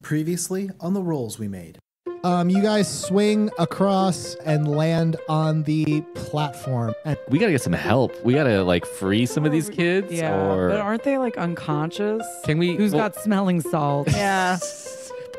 Previously on the rolls we made. You guys swing across and land on the platform. And We gotta get some help. We gotta like free some of these kids. Yeah, or but aren't they like unconscious? can we? Who's got smelling salt? Yeah.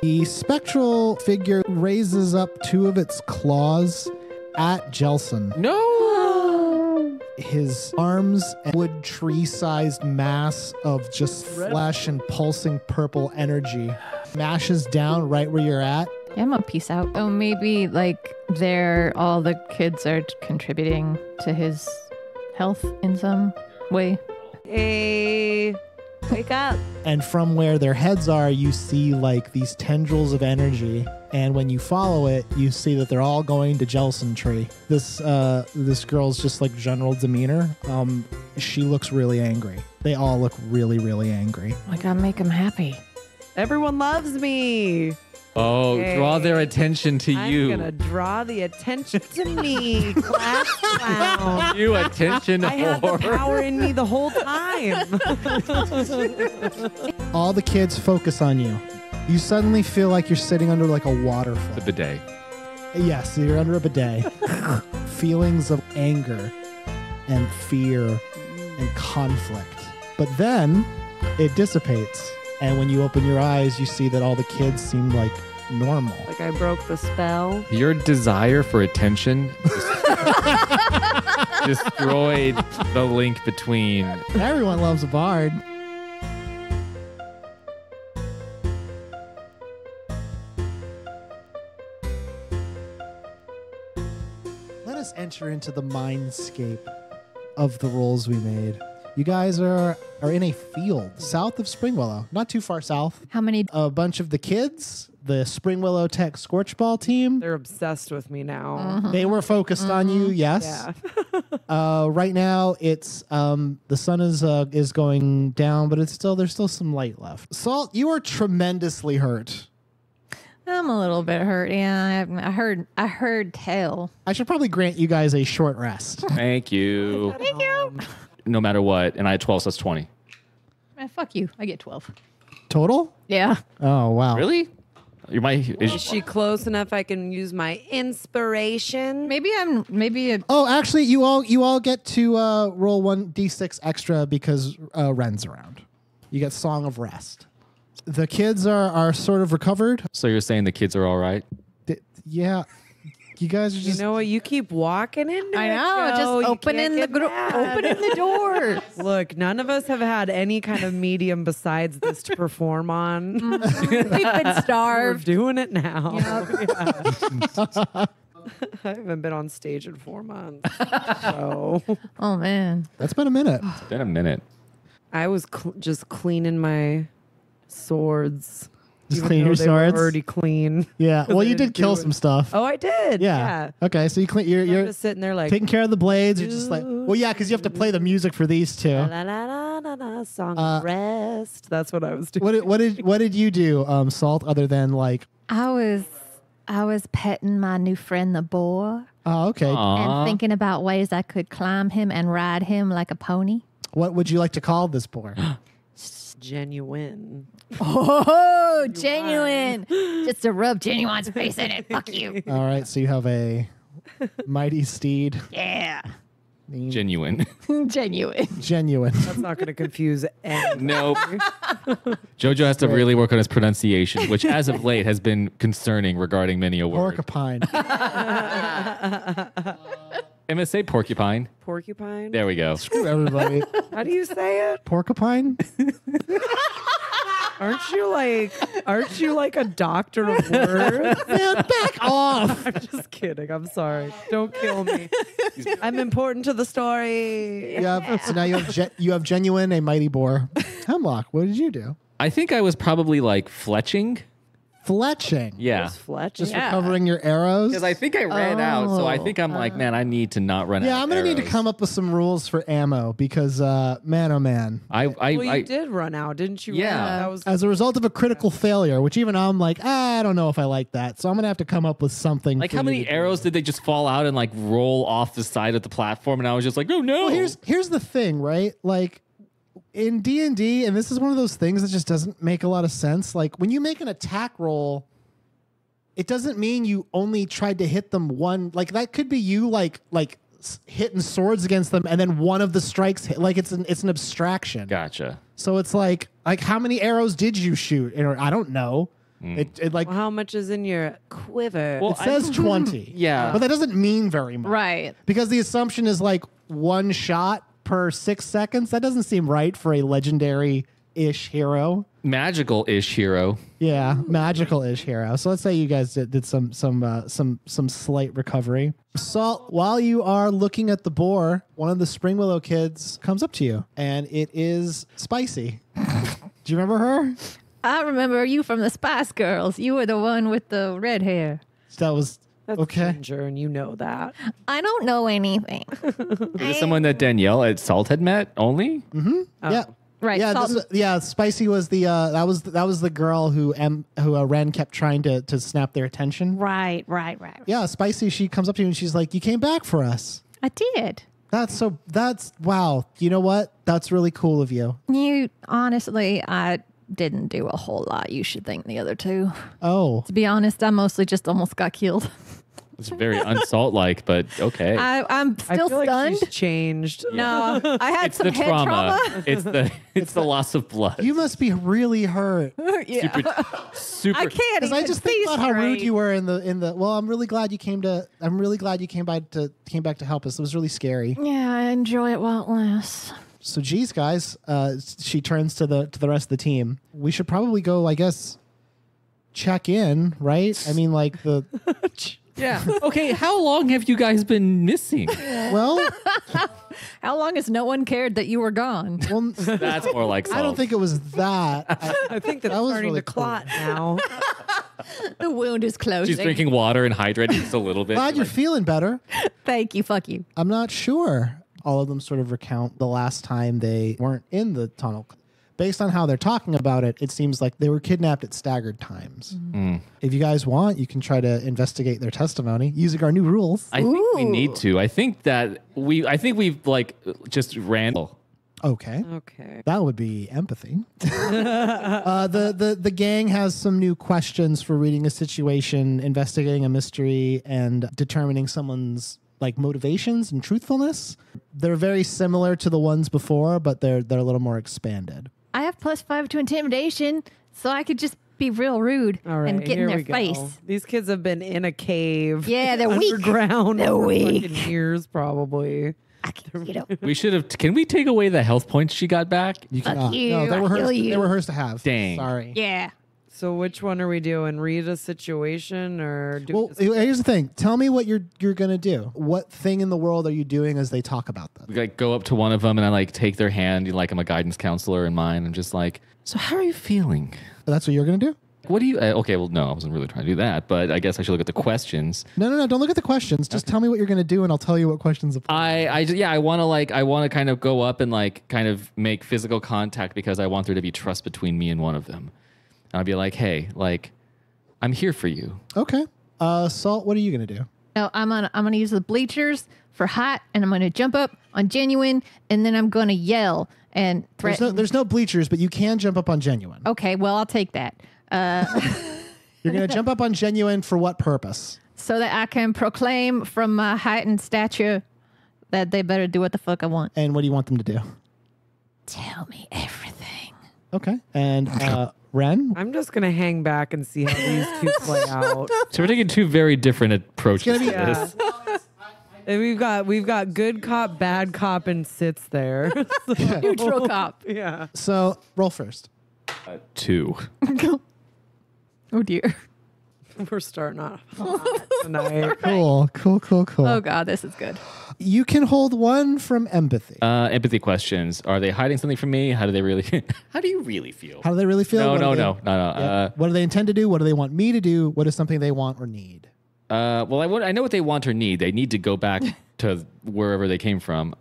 the spectral figure raises up two of its claws at Jelson. No. His arms and wood tree-sized mass of just flesh and pulsing purple energy mashes down right where you're at. Yeah, I'm gonna peace out. Oh, maybe like all the kids are contributing to his health in some way. Hey, wake up. And from where their heads are, you see like these tendrils of energy. And when you follow it, you see that they're all going to Jelson Tree. This girl's just like general demeanor. She looks really angry. They all look really, really angry. I gotta make him happy. Everyone loves me. Oh, Okay. draw their attention to you. I'm gonna draw the attention to me, class clown. You attention I had the whore. power in me the whole time. All the kids focus on you. You suddenly feel like you're sitting under like a waterfall. The bidet. Yes, you're under a bidet. Feelings of anger and fear and conflict. But then it dissipates. And when you open your eyes, you see that all the kids seem like normal. Like I broke the spell. Your desire for attention destroyed the link between. Everyone loves a bard. Let us enter into the mindscape of the rolls we made. You guys are in a field south of Springwillow, not too far south. How many? A bunch of the kids, the Springwillow Tech Scorchball team, They're obsessed with me now. they were focused on you, yes. Yeah. Right now, it's the sun is going down, but there's still some light left. Salt, you are tremendously hurt. I'm a little bit hurt. Yeah, I heard tell. I should probably grant you guys a short rest. Thank you. Thank you. No matter what, and I had 12, so that's 20. Fuck you. I get 12. Total? Yeah. Oh wow! Really? Is she close enough I can use my inspiration? Maybe Oh, actually, you all get to roll 1d6 extra because Wren's around. You get Song of Rest. The kids are sort of recovered. So you're saying the kids are all right? Yeah, you guys are You just. know what? You keep walking into I it, know. Joe. Just You opening can't the get mad. opening the door. Look, none of us have had any kind of medium besides this to perform on. We've been We're starved. doing it now. Yeah. I haven't been on stage in 4 months. So Oh man. That's been a minute. It's been a minute. I was just cleaning my swords. Just even clean though your they were swords? already clean. Yeah. Well, I you didn't did kill do it. some stuff. Oh, I did. Yeah. Okay, so I'm you're just sitting there like taking care of the blades. You're just like, well, yeah, because you have to play the music for these two. la la la la la song of rest. That's what I was doing. What did you do, Salt? Other than like, I was petting my new friend the boar oh, okay. and thinking about ways I could climb him and ride him like a pony. What would you like to call this boar? Genuine. Oh, genuine. Just to rub Genuine's face in it. Fuck you. All right, so you have a mighty steed. Yeah. Genuine. Genuine. Genuine. That's not going to confuse anyone. Nope. Jojo has to really work on his pronunciation, which as of late has been concerning regarding many a word. Porcupine. MSA porcupine. Porcupine? There we go. Screw everybody. How do you say it? Porcupine? Aren't you like a doctor of words? Man, back off. I'm just kidding. I'm sorry. Don't kill me. I'm important to the story. Yeah. So now you have Genuine, a mighty boar. Hemlock, what did you do? I think I was probably like fletching. Fletching. Yeah. Fletch. Just recovering your arrows. Because I think I ran out, so I think I'm like, man, I need to not run out. Yeah, I'm gonna need to arrows. come up with some rules for ammo because, man, oh man. Well, you did run out, didn't you? Yeah. That was As a result of a critical failure, which even I'm like, I don't know if I like that. So I'm gonna have to come up with something. like for how you many to do. arrows did they just fall out and like roll off the side of the platform? And I was just like, oh no. Well, here's the thing, right? Like, in D&D, and this is one of those things that just doesn't make a lot of sense. Like when you make an attack roll, it doesn't mean you only tried to hit them one. Like that could be you like hitting swords against them, and then one of the strikes hit. Like it's an abstraction. Gotcha. So it's like how many arrows did you shoot? Or I don't know. It like Well, how much is in your quiver? Well, it says 20. Yeah. But that doesn't mean very much. Right. Because the assumption is like one shot per 6 seconds. That doesn't seem right for a legendary-ish hero. Magical-ish hero. Yeah, magical-ish hero. So let's say you guys did some slight recovery. Salt, while you are looking at the boar, one of the Spring Willow kids comes up to you, and it is Spicy. Do you remember her? I remember you from the Spice Girls. You were the one with the red hair. That was That's okay. Ginger, and you know that. I don't know anything. Is this someone that Danielle at Salt had met only? Yeah. Right. Yeah, Salt- Spicy was the that was the girl who Wren kept trying to snap their attention. Right. Yeah, Spicy, she comes up to you and she's like, "You came back for us." I did. That's wow. You know what? That's really cool of you. You honestly, I didn't do a whole lot. You should thank the other two. Oh. To be honest, I mostly just almost got killed. It's very unsalt-like, but okay. I'm still I feel stunned. like she's changed. No, I had It's some the head trauma. trauma. It's the loss of blood. You must be really hurt. Yeah. Super. I can't. Because I even just think see about how rude straight. you were in the well, I'm really glad you came back to help us. It was really scary. Yeah, I enjoy it while it lasts. So geez, guys, she turns to the rest of the team. We should probably go, I guess, check in, right? I mean, like the Yeah. Okay. How long have you guys been missing? well, How long has no one cared that you were gone? well, That's more like salt. I don't think it was that. I think that's That was starting really to clot now. The wound is closing. She's drinking water and hydrating just a little bit. Glad you're feeling better. Thank you. Fuck you. I'm not sure. All of them sort of recount the last time they weren't in the tunnel. Based on how they're talking about it, it seems like they were kidnapped at staggered times. If you guys want, you can try to investigate their testimony using our new rules. I think we Ooh. need to. I think we've like just ran. Okay. Okay. That would be empathy. The gang has some new questions for reading a situation, investigating a mystery, and determining someone's like motivations and truthfulness. They're very similar to the ones before, but they're a little more expanded. I have +5 to intimidation, so I could just be real rude All right. and get in here their we go. face. These kids have been in a cave. Yeah, they're weak. underground. They're for weak. fucking years, probably. I can, you know, We should have. Can we take away the health points she got back? You Fuck cannot. you, No, they were I kill hers. you. They were hers to have. Dang. Sorry. yeah. So which one are we doing? Read a situation or do Well, just- here's the thing. Tell me what you're gonna do. What thing in the world are you doing as they talk about them? We like go up to one of them and I like take their hand. Like I'm a guidance counselor in mine. I'm just like, so how are you feeling? That's what you're gonna do? What do you? Okay, well, no, I wasn't really trying to do that, but I guess I should look at the questions. No. Don't look at the questions. Just tell me what you're gonna do, and I'll tell you what questions apply. I want to kind of go up and like kind of make physical contact because I want there to be trust between me and one of them. And I'll be like, hey, like, I'm here for you. Okay. Salt, what are you gonna do? No, I'm gonna use the bleachers for hot, and I'm gonna jump up on genuine, and then I'm gonna yell and threaten. There's no bleachers, but you can jump up on genuine. Okay, well I'll take that. You're gonna jump up on genuine for what purpose? So that I can proclaim from my height and stature that they better do what the fuck I want. And what do you want them to do? Tell me everything. Okay. And Wren? I'm just gonna hang back and see how these two play out. So we're taking two very different approaches to Yeah. this. And we've got good cop, bad cop, and sits there. Neutral cop. Yeah. So roll first. 2. Oh dear. We're starting off hot tonight. Cool. Oh god, this is good. You can hold one from empathy. Empathy questions. Are they hiding something from me? How do they really? How do you really feel? How do they really feel? No, What no, do they- no. Yeah. What do they intend to do? What do they want me to do? What is something they want or need? Well, I know what they want or need. They need to go back to wherever they came from.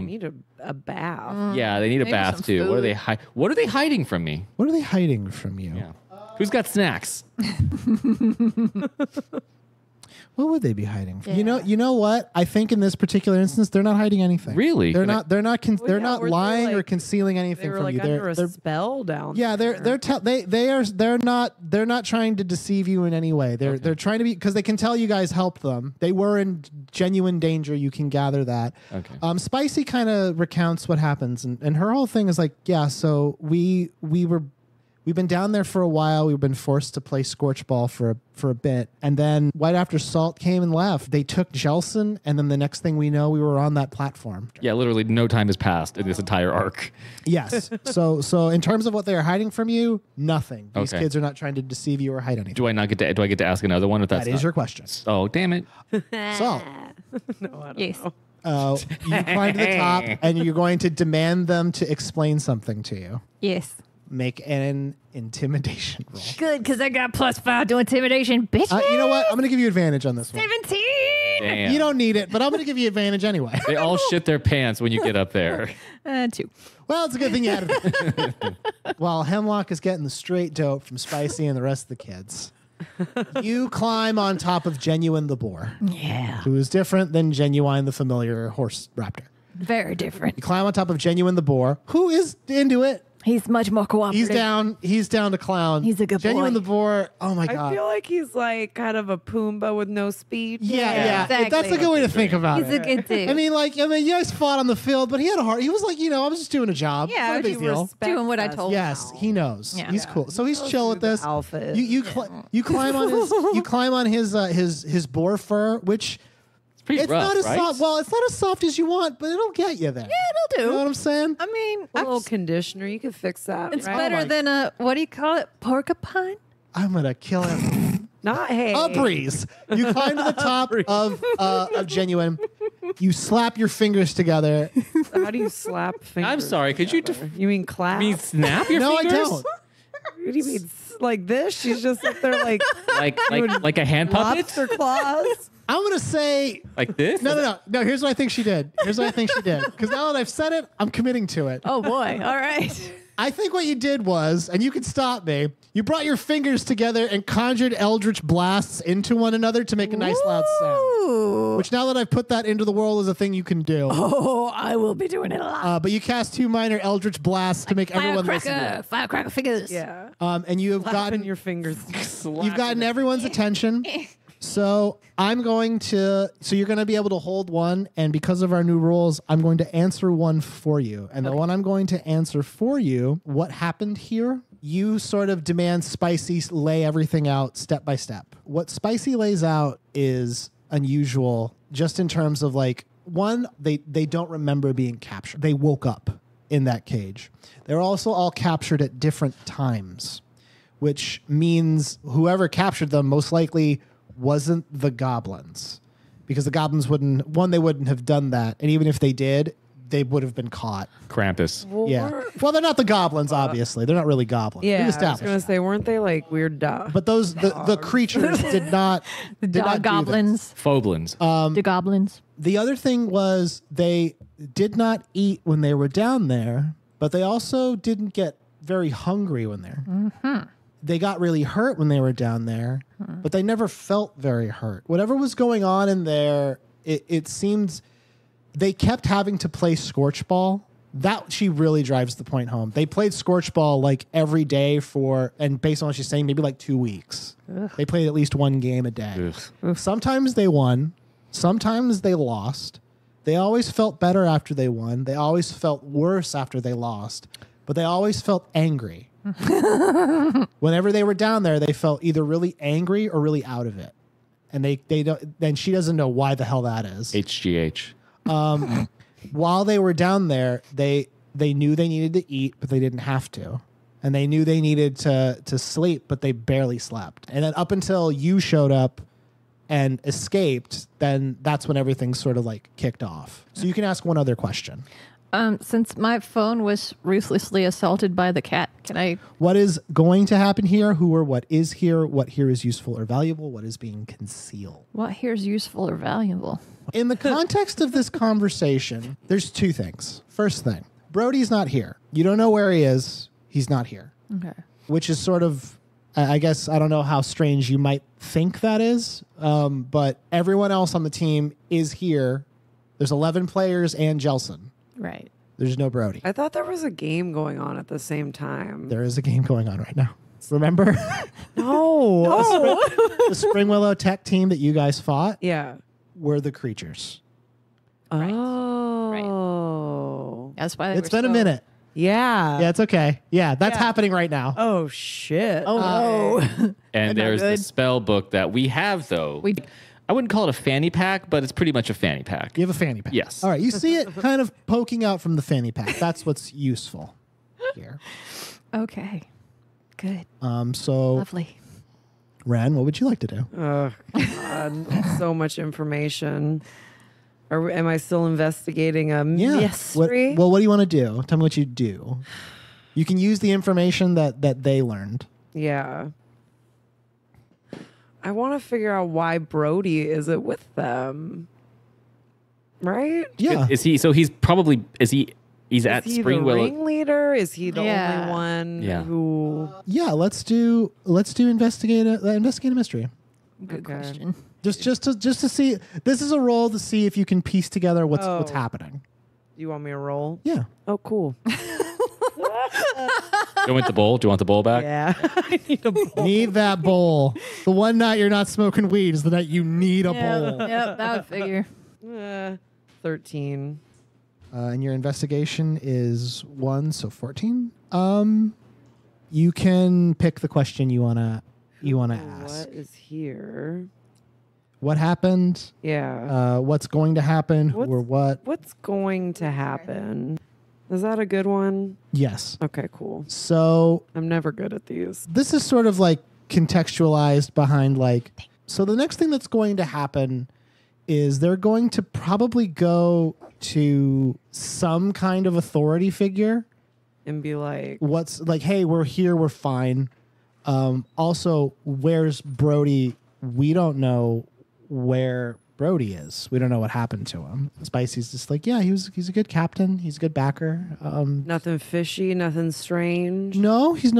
Need a bath. Yeah, they need a Maybe bath some too. What are food. they? What are they hiding from me? What are they hiding from you? Yeah. Who's got snacks? What would they be hiding from? Yeah. You know what? I think in this particular instance, they're not hiding anything. Really? They're Can I- not. They're not. They're yeah, not were they, lying or like- concealing They anything were from like you. under a They're spell down yeah. there. They're not trying to deceive you in any way. They're trying to be, because they can tell you guys helped them. They were in genuine danger. You can gather that. Okay. Spicy kind of recounts what happens, and her whole thing is like, yeah. So we've been down there for a while. We've been forced to play Scorchball for a bit. And then right after Salt came and left, they took Jelson. And then the next thing we know, we were on that platform. Yeah, literally no time has passed in this entire arc. Yes. So in terms of what they are hiding from you, nothing. These Okay. kids are not trying to deceive you or hide anything. Do I get to ask another one if that's That is not- your question. Oh, damn it. Salt. No, I don't Yes. know. You climb to the top and you're going to demand them to explain something to you. Yes. Make an intimidation roll. Good, because I got +5 to intimidation, bitch. You know what? I'm going to give you advantage on this one. 17. Damn. You don't need it, but I'm going to give you advantage anyway. They all shit their pants when you get up there. 2. Well, it's a good thing you had it. While Hemlock is getting the straight dope from Spicy and the rest of the kids, you climb on top of Genuine the boar, Yeah. who is different than Genuine the familiar horse raptor. Very different. You climb on top of Genuine the boar, who is into it. He's much more cooperative. He's down to clown. He's a good Genuine boy. the boar. Oh my I god. feel like he's like kind of a Pumbaa with no speech. Yeah. exactly. That's a good way to think about He's it. a good dude. I mean, you guys fought on the field, but he had a heart. He was like, I was just doing a job. Yeah, It's not a big He deal. respects Doing what I us told Yes, now. he knows. Yeah. He's cool. So he's chill with through the this. outfit. You climb on his boar fur, which It's pretty it's rough, not as right? soft. Well, it's not as soft as you want, but it'll get you there. It'll do. You know what I'm saying? I mean, A little conditioner, you could fix that. it's right? better than a, what do you call it? Porcupine? I'm gonna kill him. Not hey. A breeze. You climb to the top of Genuine. You slap your fingers together. How do you slap fingers? I'm sorry, could you together? You mean clap? I mean, snap your No, fingers? I don't. What do you mean like this? She's just up there like Like a hand puppet? lobster claws. I'm gonna say Like this? no. Here's what I think she did. Because now that I've said it, I'm committing to it. Oh, boy. All right. I think what you did was, and you can stop me, you brought your fingers together and conjured eldritch blasts into one another to make a nice loud sound. Ooh. Which now that I've put that into the world is a thing you can do. Oh, I will be doing it a lot. But you cast 2 minor eldritch blasts to make everyone listen. Firecracker fingers. Yeah. And you have Slapping gotten your fingers. you've gotten everyone's attention. So I'm going to. So you're going to be able to hold one, and because of our new rules, I'm going to answer one for you. And the one I'm going to answer for you, what happened here? You sort of demand Spicy lay everything out step by step. What Spicy lays out is unusual, just in terms of like, one, they don't remember being captured. They woke up in that cage. They're also all captured at different times, which means whoever captured them most likely wasn't the goblins, because the goblins they wouldn't have done that, and even if they did, they would have been caught. Krampus. Yeah. Well, they're not the goblins, obviously. They're not really goblins. Yeah, We've I was established gonna that. say, weren't they like weird dog? But those the creatures did not. The did not dog do this. goblins. Foblins. The goblins. The other thing was they did not eat when they were down there, but they also didn't get very hungry when they're. Mm-hmm. They got really hurt when they were down there, but they never felt very hurt. Whatever was going on in there, it seems they kept having to play Scorchball. That she really drives the point home. They played Scorchball like every day and based on what she's saying, maybe like 2 weeks. They played at least 1 game a day. Ugh. Sometimes they won. Sometimes they lost. They always felt better after they won. They always felt worse after they lost. But they always felt angry. Whenever they were down there, they felt either really angry or really out of it. And they don't. Then she doesn't know why the hell that is. HGH. While they were down there, they knew they needed to eat, but they didn't have to. And they knew they needed to sleep, but they barely slept. And then up until you showed up and escaped, then that's when everything sort of like kicked off. So you can ask one other question. Since my phone was ruthlessly assaulted by the cat, can I? What is going to happen here? Who or what is here? What here is useful or valuable? What is being concealed? What here's useful or valuable? In the context of this conversation, there's 2 things. First thing, Brody's not here. You don't know where he is. He's not here. Okay. Which is sort of I guess I don't know how strange you might think that is, but everyone else on the team is here. There's 11 players and Jelson. Right. There's no Brody. I thought there was a game going on at the same time. There is a game going on right now. Remember? No. The Spring Willow Tech team that you guys fought Yeah. were the creatures. Oh. That's why It's been a minute. Yeah. Yeah, it's okay. Yeah, that's happening right now. Oh shit. Oh no. And there's the spell book that we have, though. I wouldn't call it a fanny pack, but it's pretty much a fanny pack. You have a fanny pack. Yes. All right, you see it kind of poking out from the fanny pack. That's what's useful here. Okay. Good. So, Lovely. Wren, what would you like to do? Oh God. So much information. Am I still investigating a mystery? What do you want to do? Tell me what you do. You can use the information that they learned. Yeah. I want to figure out why Brody isn't with them. Right? Yeah. Is he? So he's probably he's at Is he Spring the Willow. ringleader? Is he the only one Yeah. who? Yeah, let's do investigate a mystery. Good Okay. question. Just to see. This is a roll to see if you can piece together what's Oh. happening. You want me to roll? Yeah. Oh, cool. Do you want the bowl? Do you want the bowl back? Yeah. I need a bowl. Need that bowl. The one night you're not smoking weed is the night you need a bowl. Yep, that would figure. 13. And your investigation is 1, so 14. You can pick the question you wanna ask. What is here? What happened? Yeah. What's going to happen? Who or what? What's going to happen? Is that a good one? Yes. Okay, cool. So I'm never good at these. this is sort of like contextualized behind like. So the next thing that's going to happen is they're going to probably go to some kind of authority figure. And be like, What's like, hey, we're here, we're fine. Also, where's Brody? We don't know where Brody is. We don't know what happened to him. Spicy's just like, yeah, he's a good captain. He's a good backer. nothing fishy, nothing strange. No, he's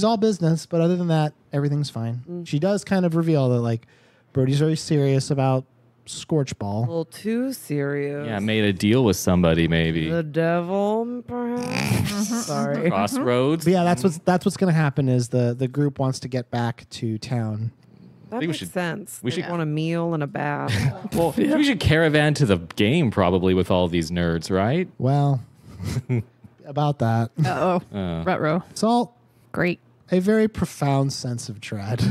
all business. But other than that, everything's fine. She does kind of reveal that like Brody's very serious about A Scorchball. little too serious. Yeah, made a deal with somebody maybe. The devil, perhaps? Sorry. Crossroads. But yeah, that's what's going to happen is the group wants to get back to town. That think we makes should- sense. we They should- want a meal and a bath. Well, we should caravan to the game probably with all these nerds, right? Well, about that, Uh-oh. Ruh-roh. it's all Great. a very profound sense of dread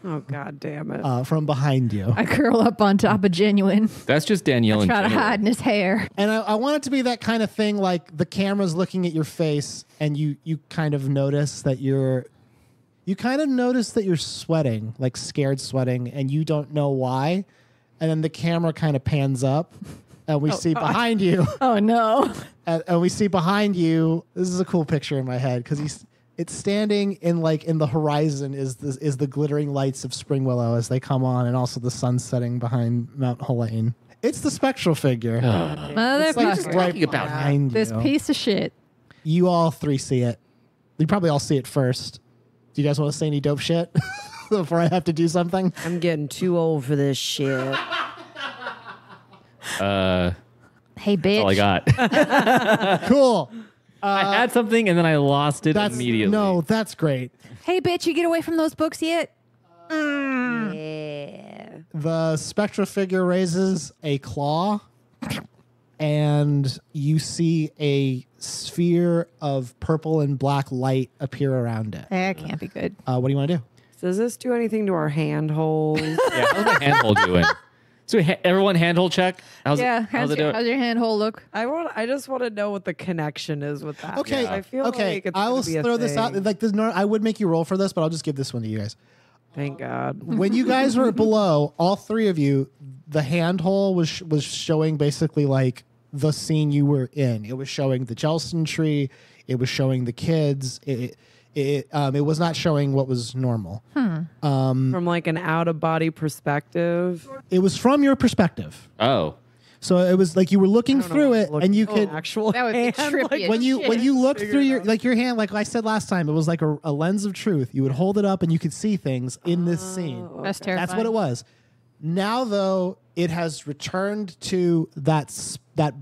Oh, God damn it. from behind you. I curl up on top of Genuine. That's just Danielle and Try to hide in his hair. And I want it to be that kind of thing, like the camera's looking at your face, and you kind of notice that you're sweating, like scared sweating, and you don't know why. And then the camera kind of pans up, and we see behind you, Oh, no. and we see behind you. This is a cool picture in my head because it's standing in the horizon is the glittering lights of Spring Willow as they come on, and also the sun setting behind Mount Helene. It's the spectral figure. It's like just Motherfucker. right behind This you. piece of shit. You all three see it. You probably all see it first. Do you guys want to say any dope shit before I have to do something? I'm getting too old for this shit. Hey, bitch. That's all I got. Cool. I had something and then I lost it immediately. No, that's great. Hey, bitch, you get away from those books yet? Yeah. The spectral figure raises a claw, and you see a sphere of purple and black light appear around it. That can't be good. What do you want to do? Does this do anything to our handhold? Yeah, how's my handhold doing? So everyone handhold check. How's How's it your doing? handhold look? I just want to know what the connection is with that. Okay, I feel okay. like it's I will gonna be a throw this out. thing. Like this, I would make you roll for this, but I'll just give this one to you guys. Thank God. When you guys were below, all three of you, the handhole was showing basically like the scene you were in. It was showing the Jelson tree. It was showing the kids. It was not showing what was normal. From like an out of body perspective. It was from your perspective. Oh. So it was like you were looking through it, and you could actual That would be hand, trippy as when you looked figure through it out. your hand, like I said last time, it was like a lens of truth. You would hold it up, and you could see things in this scene. That's terrifying. That's what it was. Now, though, it has returned to that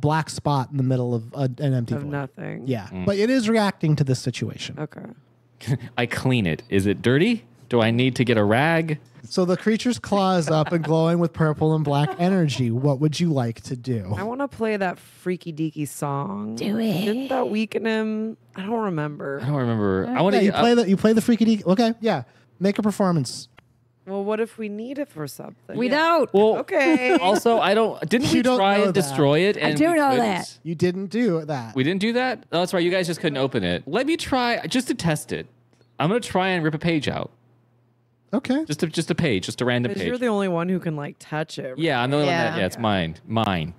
black spot in the middle of an empty of void. nothing. Yeah, but it is reacting to this situation. Okay. I clean it. Is it dirty? Do I need to get a rag? So the creature's claw is up and glowing with purple and black energy. What would you like to do? I want to play that freaky deaky song. Do it. Didn't that weaken him? I don't remember. I don't remember. I want Yeah, to you play the freaky deek. Okay, yeah. Make a performance. Well, what if we need it for something? We don't. Well, Okay. also, I don't. Didn't You we don't try know and that. destroy it? And do we know couldn't? that. You didn't do that. We didn't do that. Oh, that's right. You guys just couldn't open it. Let me try just to test it. I'm gonna try and rip a page out. Okay. Just a page, just a random Because page. you're the only one who can like touch it. Right? Yeah, I'm the only one that. Yeah. Yeah, it's mine.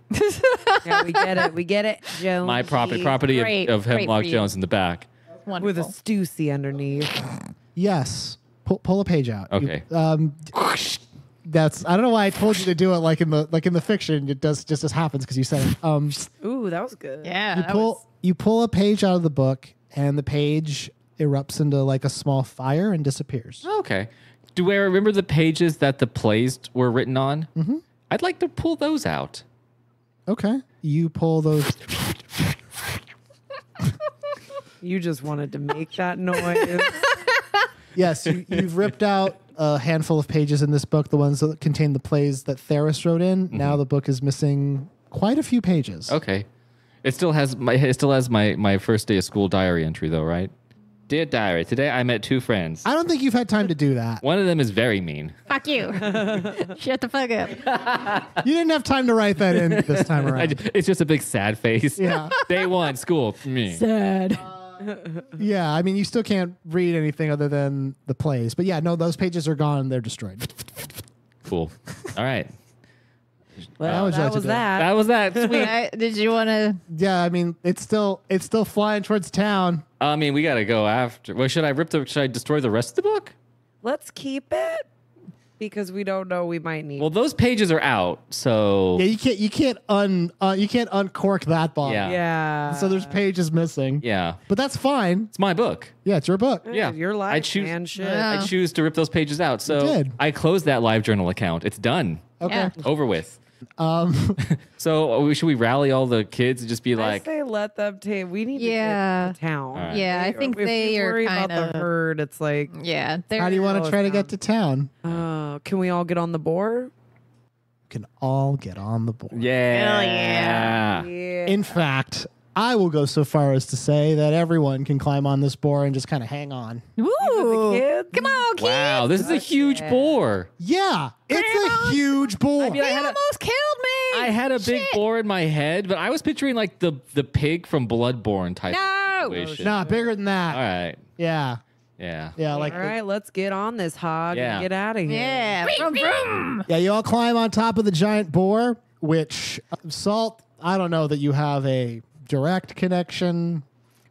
Yeah, we get it. We get it, Jones. My property Great. of Great Hemlock for you. Jones in the back. Wonderful. With a Stussy underneath. Yes. Pull a page out. Okay. That's. I don't know why I told you to do it like in the fiction. It does just as happens because you said it. Ooh, that was good. yeah. You pull a page out of the book, and the page erupts into like a small fire and disappears. Okay. Do I remember the pages that the plays were written on? Mm-hmm. I'd like to pull those out. Okay. You pull those. You just wanted to make that noise. Yes, you've ripped out a handful of pages in this book, the ones that contain the plays that Theris wrote in. Mm-hmm. Now the book is missing quite a few pages. Okay. It still has my first day of school diary entry though, right? Dear diary, today I met two friends. I don't think you've had time to do that. One of them is very mean. Fuck you. Shut the fuck up. You didn't have time to write that in this time around. It's just a big sad face. Yeah. Day one, school, me. Sad. Yeah, I mean, you still can't read anything other than the plays. But yeah, no, those pages are gone. They're destroyed. Cool. All right. Well, How would you like that to was do that. That was that. Sweet. Did you want to? Yeah, I mean, it's still flying towards town. I mean, we got to go after. Well, should I destroy the rest of the book? Let's keep it because we don't know. We might need. Well, those pages are out, so Yeah, you can't uncork that bottle. Yeah. yeah. So there's pages missing. yeah, But that's fine. it's my book. Yeah, it's your book. Yeah, Your life, I choose. man. Shit. Yeah. I choose to rip those pages out. So did. I closed that live journal account. It's done. Okay. Yeah. Over with. So should we rally all the kids and just be I like, say let them take. We need Yeah. to get to town. All right. Yeah, I think if they we are worry about kind the of. herd. It's like, Yeah. How do you want to try to get to town? can we all get on the board? Can all get on the board. yeah, Hell yeah. Yeah. In fact, I will go so far as to say that everyone can climb on this board and just kind of hang on. Woo! kids? Come on, kids. Wow, this is a huge boar. Yeah, it's a huge board. mean, He almost killed me. I had a big boar in my head, but I was picturing like the pig from Bloodborne type No. of situation. Nah, bigger than that. All right. Yeah, Yeah. yeah, like all right, let's get on this hog Yeah. and get out of here. Yeah. Vroom, vroom. yeah. You all climb on top of the giant boar, which Salt. I don't know that you have a direct connection.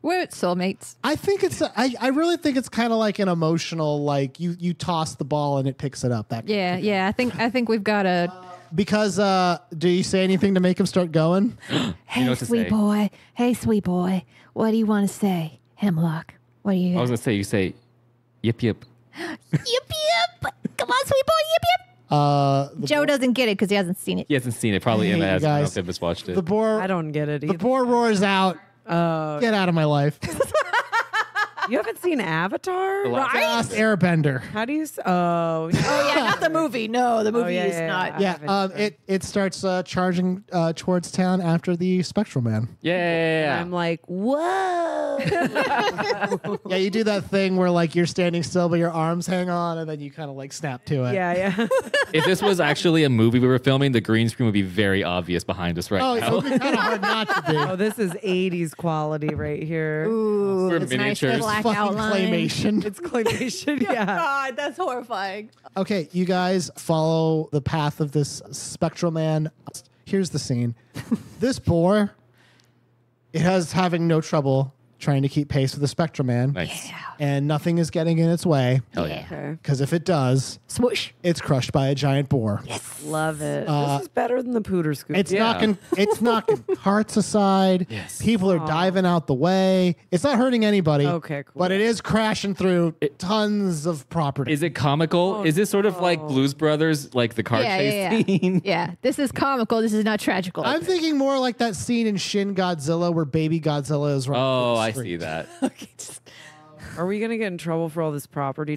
We're soulmates. I think it's. I really think it's kind of like an emotional. Like you toss the ball and it picks it up. That Yeah. Yeah. I think we've got a. because do you say anything to make him start going? Hey, know what to sweet say. boy. Hey, sweet boy. What do you want to say, Hemlock? What do you? I was gonna say you say, yip yip. Yip yip. Come on, sweet boy. Yip yip. Joe doesn't get it because he hasn't seen it. He hasn't seen it. Probably Hey, Emma you hasn't. I don't guys. know if Emma's watched it. The boar. I don't get it The either. boar roars out. Get out of my life. You haven't seen Avatar? Last Airbender. How do you? Oh, Oh yeah, not the movie. No, the movie yeah, is yeah, not. yeah. Yeah, it starts charging towards town after the Spectral Man. yeah. I'm like, whoa. Yeah, you do that thing where like you're standing still but your arms hang on and then you kind of like snap to it. yeah. If this was actually a movie we were filming, the green screen would be very obvious behind us right Oh, it now. would be kind of hard not to be. Oh, this is 80s quality right here. Ooh, We're it's nice miniatures. black Fucking outline. claymation. It's claymation, yeah. God, that's horrifying. Okay, you guys follow the path of this Spectral Man. Here's the scene. This boar, it has having no trouble trying to keep pace with the Spectrum Man. Nice. And nothing is getting in its way. Hell yeah. Okay. Because if it does, Swoosh. it's crushed by a giant boar. Love it. This is better than the pooter scoop. It's Yeah. knocking carts aside. Yes. People are diving out the way. It's not hurting anybody. Okay, cool. But it is crashing through tons of property. Is it comical? Is this sort of like Blues Brothers, like the car chase scene? Yeah, this is comical. This is not tragical. I'm thinking more like that scene in Shin Godzilla where baby Godzilla is running Oh, through the I street. see that. Are we gonna get in trouble for all this property?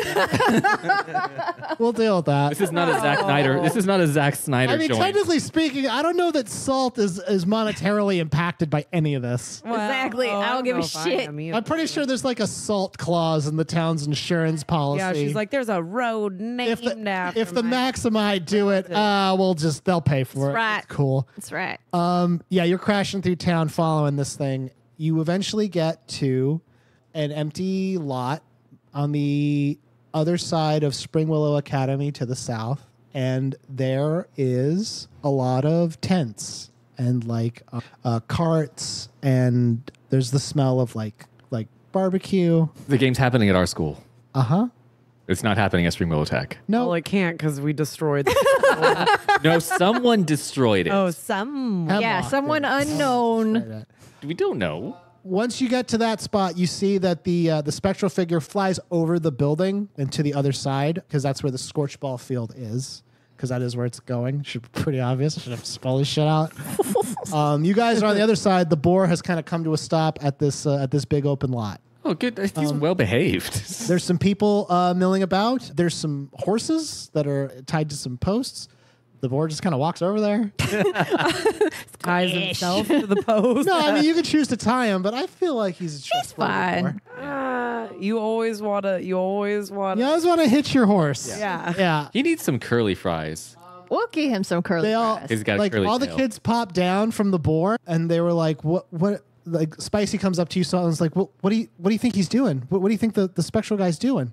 We'll deal with that. This is not a Zack Snyder. This is not a Zack Snyder I mean, joint. technically speaking, I don't know that Salt is monetarily impacted by any of this. Exactly. I don't give a shit. I'm pretty sure there's like a salt clause in the town's insurance policy. Yeah, she's like, there's a road named after if the my- Maximi do it, they'll pay for it. right. It's cool. That's right. Yeah, you're crashing through town following this thing. You eventually get to an empty lot on the other side of Spring Willow Academy to the south, and there is a lot of tents and like carts, and there's the smell of like barbecue. The game's happening at our school. Uh-huh. It's not happening at Spring Willow Tech. No, Well, it can't because we destroyed. The No, someone destroyed it. oh, some. Hemlock Yeah, someone did. unknown. We don't know. Once you get to that spot, you see that the spectral figure flies over the building and to the other side, because that's where the Scorchball field is, because that is where it's going. Should be pretty obvious. I should have spelled this shit out. You guys are on the other side. The boar has kind of come to a stop at this big open lot. Oh, good. He's well behaved. There's some people milling about. There's some horses that are tied to some posts. The boar just kind of walks over there. Ties himself to the post. No, I mean, you can choose to tie him, but I feel like he's a trustworthy fine. boar. You always wanna. You always want to hitch your horse. Yeah. Yeah. He needs some curly fries. We'll give him some curly They all fries. He's got a like curly all the tail. kids popped down from the boar, and they were like, "What? Like Spicy comes up to you, so and is like, "What do you think he's doing? What do you think the spectral guy's doing?"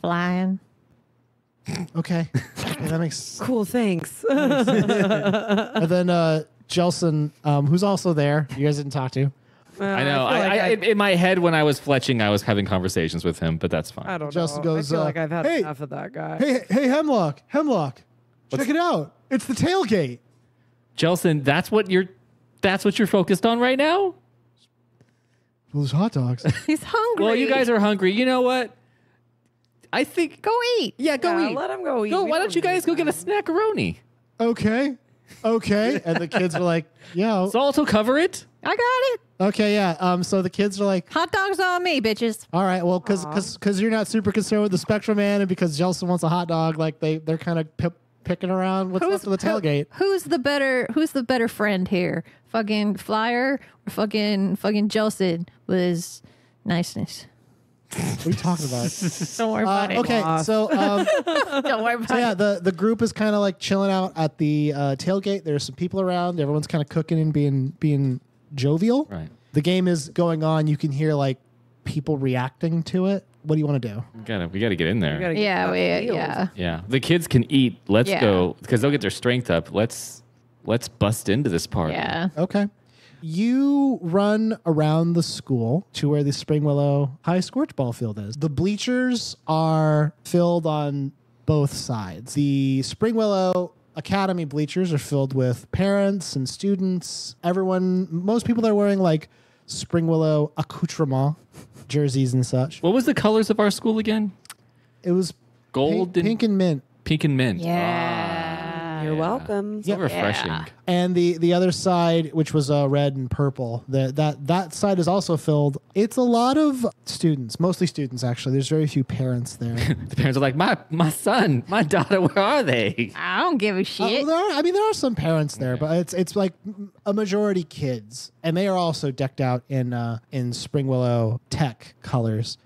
Flying. Okay, yeah, that makes. Cool. Thanks. And then Jelson, who's also there, you guys didn't talk to. I know. feel like In my head, when I was fletching, I was having conversations with him, but that's fine. I don't Justin know. goes, I feel like I've had hey, enough of that guy. Hey, Hemlock, check it out. It's the tailgate. Jelson, that's what you're focused on right now? Well, there's hot dogs. He's hungry. Well, you guys are hungry. You know what? I think Go eat. Yeah, go Yeah, eat. let him go eat. Go. We Why don't you guys go get a snackaroni? Okay. And the kids are like, "Yeah, Salt will cover it. I got it. okay, yeah." So the kids are like, Hot dogs on me, bitches. "All right, well, because you're not super concerned with the Spectrum Man, and because Jelson wants a hot dog, like they're kind of picking around what's left of the tailgate." Who's the better friend here? Fucking Flyer or fucking Jelson with his niceness? What are you talking about? Don't worry about it. Okay, so Don't worry about so it. yeah, the group is kind of like chilling out at the tailgate. There's some people around. Everyone's kind of cooking and being jovial. Right. The game is going on. You can hear like people reacting to it. What do you want to do? We gotta get in there. We gotta get Yeah, that field. yeah. Yeah, the kids can eat. Let's Yeah. go because they'll get their strength up. Let's bust into this party. Yeah. Okay. You run around the school to where the Spring Willow High Scorchball field is. The bleachers are filled on both sides. The Spring Willow Academy bleachers are filled with parents and students. Most people are wearing like Spring Willow accoutrement jerseys and such. What was the colors of our school again? It was Gold pink and mint. Pink and mint. Yeah. You're welcome. So refreshing. Yeah. And the other side, which was red and purple, that side is also filled. It's a lot of students, mostly students actually. There's very few parents there. The parents are like, my son, my daughter, where are they? I don't give a shit. There are some parents there, but it's like a majority kids, and they are also decked out in Spring Willow Tech colors.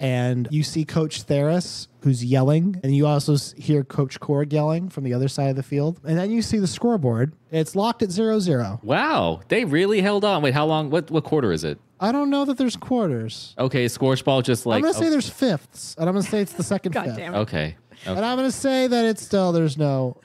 And you see Coach Theris, who's yelling, and you also hear Coach Korg yelling from the other side of the field. And then you see the scoreboard. It's locked at 0-0. Wow, they really held on. Wait, how long? What quarter is it? I don't know that there's quarters. Okay, Scorchball just like. I'm going to say there's fifths, and I'm going to say it's the second God fifth. damn it. Okay. And I'm going to say that it's still there's no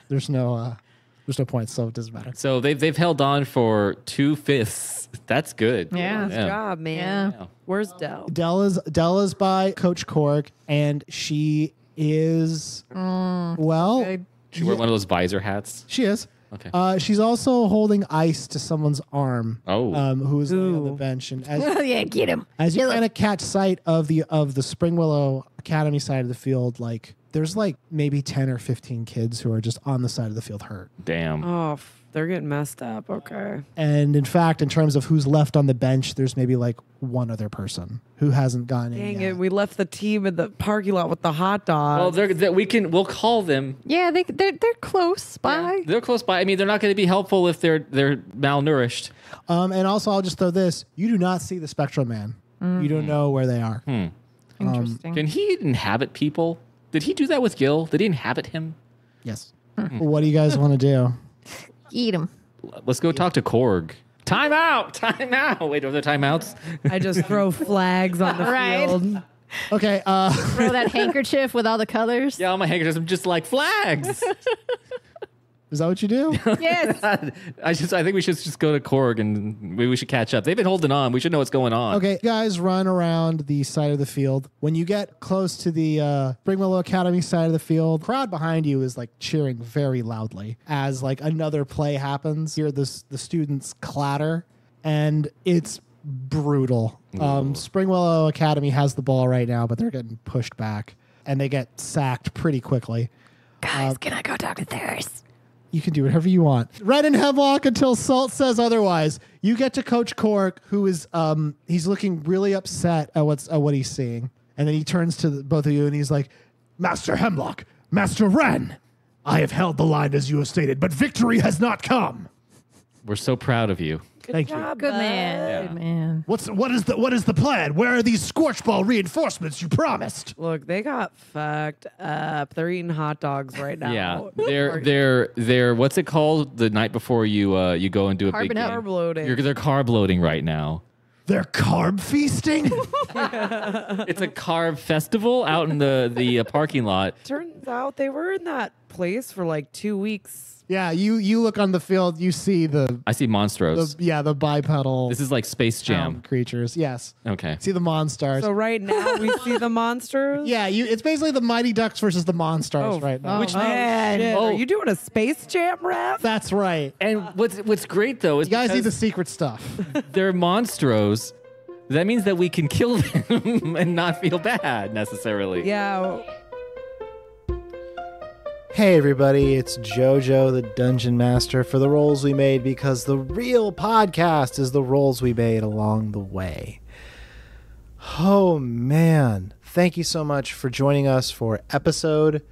There's no point, so it doesn't matter. So they've held on for 2/5. That's good. Yeah. Good job, man. Yeah. Where's Dell? Della's by Coach Korg, and she is well. Good. She wore one of those visor hats. She is. Okay. She's also holding ice to someone's arm. Oh. Who is laying on the bench, and Yeah, get him. as you kind of catch sight of the Spring Willow Academy side of the field, like there's like maybe 10 or 15 kids who are just on the side of the field hurt. Damn. Oh, they're getting messed up. Okay. And in fact, in terms of who's left on the bench, there's maybe like one other person who hasn't gone in Dang yet. it. We left the team in the parking lot with the hot Well, dogs. we'll call them. Yeah, they're close by. They're close by. I mean, they're not going to be helpful if they're malnourished. And also, I'll just throw this: you do not see the Spectral Man. You don't know where they are. Interesting. Can he inhabit people? Did he do that with Gil? Did he inhabit him? Yes. What do you guys want to do? Eat him. Let's go talk to Korg. Time out. Time out. Wait, are there timeouts? I just throw flags on the Right. field. Okay. Throw that handkerchief with all the colors. Yeah, all my handkerchiefs. I'm just like flags. Is that what you do? Yes. I think we should just go to Korg and maybe we should catch up. They've been holding on. We should know what's going on. Okay, you guys run around the side of the field. When you get close to the Spring Willow Academy side of the field, crowd behind you is like cheering very loudly as like another play happens. You hear the students clatter, and it's brutal. Spring Willow Academy has the ball right now, but they're getting pushed back, and they get sacked pretty quickly. Guys, can I go talk to Theris? You can do whatever you want. Wren and Hemlock until Salt says otherwise. You get to Coach Cork, who is he's looking really upset at what he's seeing, and then he turns to both of you and he's like, "Master Hemlock, Master Wren, I have held the line as you have stated, but victory has not come." We're so proud of you. Thank you. job, Good bud. man. Good man. What is the plan? Where are these Scorchball reinforcements you promised? Look, they got fucked up. They're eating hot dogs right now. Yeah, they're what's it called? The night before you go and do a big Carbon up. game. Carb loading. They're carb loading right now. They're carb feasting? It's a carb festival out in the parking lot. Turns out they were in that place for like 2 weeks. Yeah, you look on the field, you see the I see monstros. the bipedal This is like Space Jam. creatures. Yes. Okay. See the Monstars. So right now we see the monsters. yeah, it's basically the Mighty Ducks versus the Monstars right now. Which Man, Oh. are you doing a Space Jam rap? That's right. And what's great though is You guys need the because secret stuff. they're monstros. That means that we can kill them and not feel bad necessarily. Yeah. Hey everybody, it's JoJo the Dungeon Master for the Rolls We Made, because the real podcast is the rolls we made along the way. Oh man, thank you so much for joining us for episode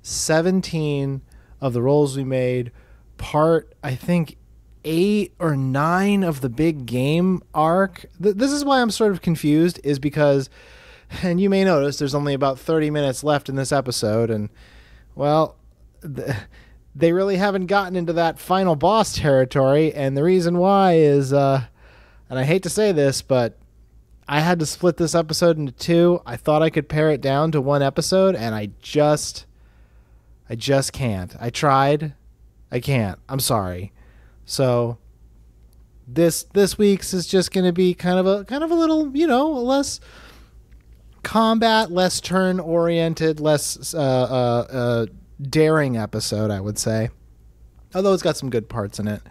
17 of the Rolls We Made, part I think 8 or 9 of the big game arc. This is why I'm sort of confused, is because, and you may notice there's only about 30 minutes left in this episode, and well, they really haven't gotten into that final boss territory, and the reason why is, and I hate to say this, but I had to split this episode into 2. I thought I could pare it down to 1 episode, and I just can't. I tried. I can't. I'm sorry. So this week's is just going to be kind of a little, less combat, less turn oriented, less daring episode, I would say, although it's got some good parts in it.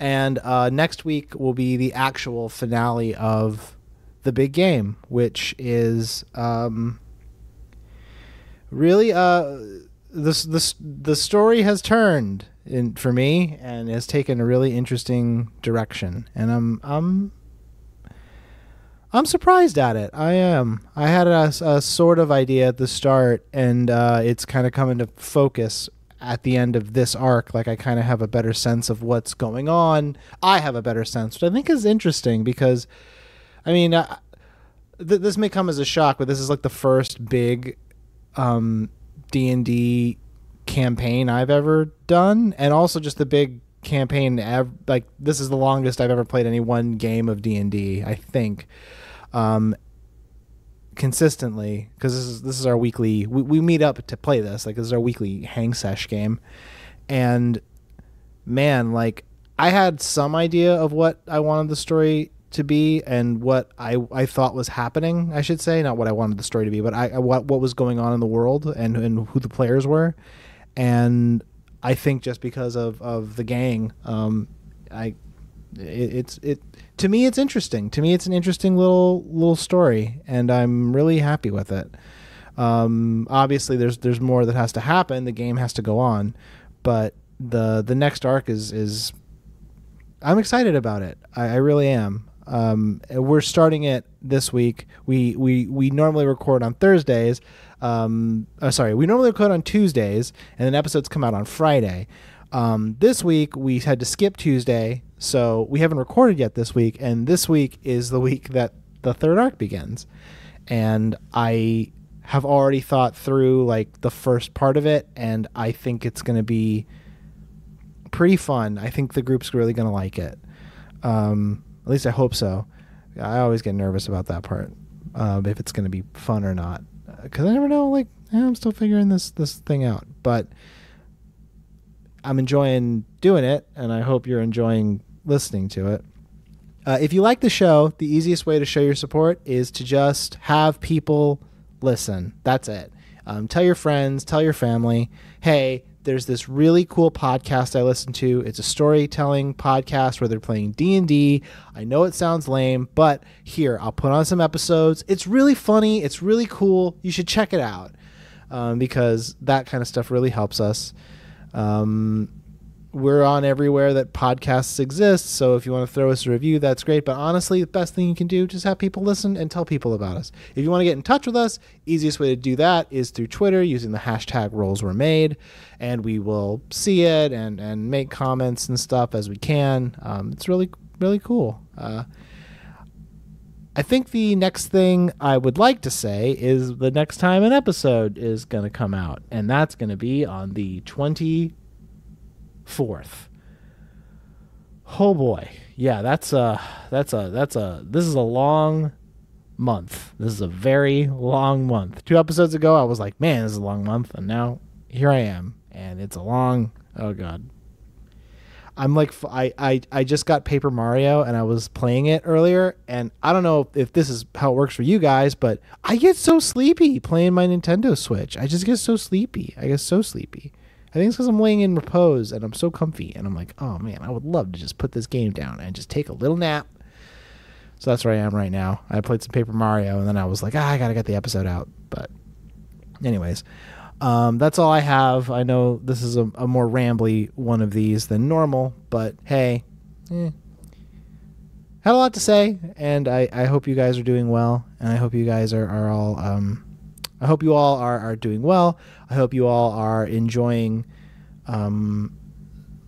And next week will be the actual finale of the big game, which is really the story has turned for me and has taken a really interesting direction, and I'm surprised at it. I am. I had a sort of idea at the start, and it's kind of come into focus at the end of this arc. Like, I kind of have a better sense of what's going on. I have a better sense, which I think is interesting because, I mean, this may come as a shock, but this is like the first big D&D campaign I've ever done, and also just the big campaign. Like, this is the longest I've ever played any one game of D&D, I think. Consistently, because this is our weekly. We meet up to play this. Like, this is our weekly hang sesh game, and man, like I had some idea of what I wanted the story to be and what I thought was happening, I should say, not what I wanted the story to be, but what was going on in the world and who the players were. And I think just because of the gang, to me it's interesting. To me it's an interesting little story, and I'm really happy with it. Obviously there's more that has to happen. The game has to go on, but the next arc is I'm excited about it. I really am. We're starting it this week. We normally record on Thursdays. We normally record on Tuesdays, and then episodes come out on Friday. This week we had to skip Tuesday, so we haven't recorded yet this week, and this week is the week that the third arc begins. And I have already thought through like the first part of it, and I think it's going to be pretty fun. I think the group's really going to like it. At least I hope so. I always get nervous about that part, if it's going to be fun or not, because I never know. Like, I'm still figuring this thing out, but I'm enjoying doing it, and I hope you're enjoying listening to it. If you like the show, the easiest way to show your support is to just have people listen. That's it. Tell your friends, tell your family, hey, there's this really cool podcast I listen to. It's a storytelling podcast where they're playing D&D. I know it sounds lame, but here, I'll put on some episodes. It's really funny. It's really cool. You should check it out, because that kind of stuff really helps us. We're on everywhere that podcasts exist, so if you want to throw us a review, that's great. But honestly, the best thing you can do, just have people listen and tell people about us. If you want to get in touch with us, easiest way to do that is through Twitter using the hashtag #RollsWereMade, and we will see it and make comments and stuff as we can. It's really, really cool. I think the next thing I would like to say is the next time an episode is going to come out, and that's going to be on the 24th. Oh boy. Yeah, this is a long month. This is a very long month. 2 episodes ago I was like, man, this is a long month, and now here I am, and it's a long, oh god. I'm like, I just got Paper Mario, and I was playing it earlier, and I don't know if this is how it works for you guys, but I get so sleepy playing my Nintendo Switch. I just get so sleepy. I think it's because I'm laying in repose, and I'm so comfy, and I'm like, oh man, I would love to just put this game down and just take a little nap. So that's where I am right now. I played some Paper Mario, and then I was like, I gotta get the episode out. But anyways, that's all I have. I know this is a more rambly one of these than normal, but hey, had a lot to say, and I hope you guys are doing well, and I hope you guys are all I hope you all are doing well. I hope you all are enjoying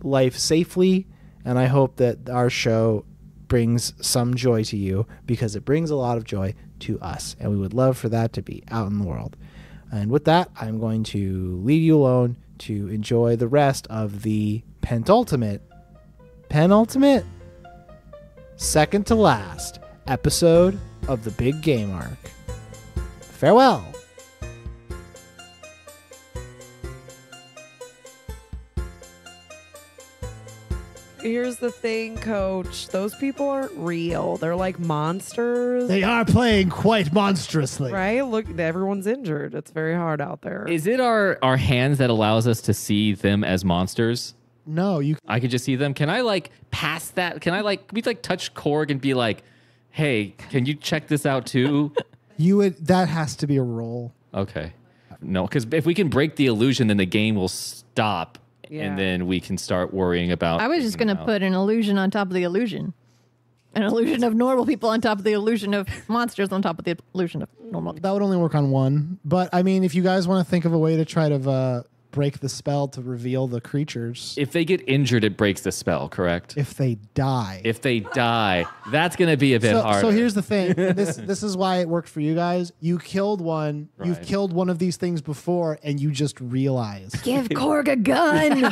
life safely, and I hope that our show brings some joy to you, because it brings a lot of joy to us, and we would love for that to be out in the world. And with that, I'm going to leave you alone to enjoy the rest of the penultimate, second to last episode of the Big Game Arc. Farewell. Here's the thing, Coach. Those people aren't real. They're like monsters. They are playing quite monstrously. Right? Look, everyone's injured. It's very hard out there. Is it our hands that allows us to see them as monsters? No, I could just see them. Can I like pass that? Can we touch Korg and be like, hey, can you check this out too? That has to be a roll. Okay. No, because if we can break the illusion, then the game will stop. Yeah. And then we can start worrying about. I was just going to put an illusion on top of the illusion. An illusion of normal people on top of the illusion of monsters on top of the illusion of normal people. That would only work on one. But, I mean, if you guys want to think of a way to try to break the spell to reveal the creatures. If they get injured, it breaks the spell, correct? If they die. If they die, that's going to be a bit harder. So here's the thing. This is why it worked for you guys. You killed one. Right. You've killed one of these things before, and you just realized. Give Korg a gun.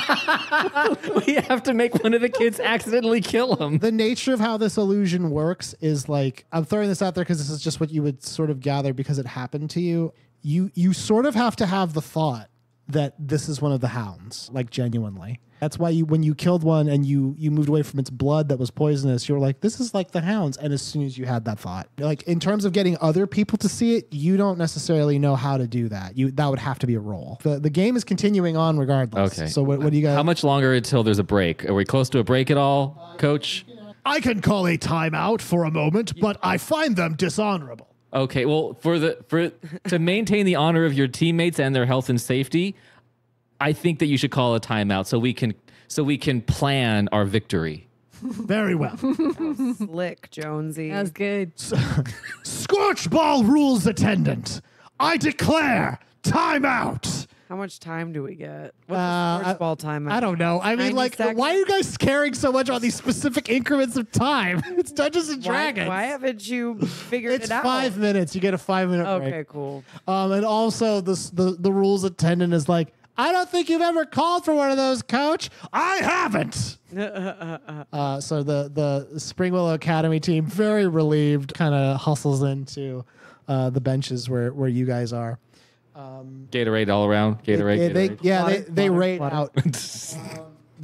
We have to make one of the kids accidentally kill him. The nature of how this illusion works is like, I'm throwing this out there because this is just what you would sort of gather because it happened to you. You sort of have to have the thought that this is one of the hounds, like genuinely. That's why when you killed one and you moved away from its blood that was poisonous, you were like, this is like the hounds. And as soon as you had that thought, like in terms of getting other people to see it, you don't necessarily know how to do that. That would have to be a roll. The game is continuing on regardless. Okay. So what do you guys? How much longer until there's a break? Are we close to a break at all, Coach? I can call a timeout for a moment, but I find them dishonorable. Okay. Well, to maintain the honor of your teammates and their health and safety, I think that you should call a timeout so we can plan our victory. Very well. Slick, Jonesy. That's good. Scorchball rules attendant. I declare timeout. How much time do we get? What's the Scorchball time? I don't know. I mean, 90 like, seconds? why are you guys caring so much about these specific increments of time? It's Dungeons and Dragons. Why haven't you figured It's it out? 5 minutes. You get a 5-minute break. Okay, cool. And also the rules attendant is like, I don't think you've ever called for one of those, Coach. I haven't. So the Spring Willow Academy team, very relieved, kind of hustles into the benches where you guys are. Gatorade all around. Gatorade. They Water, rate water. out.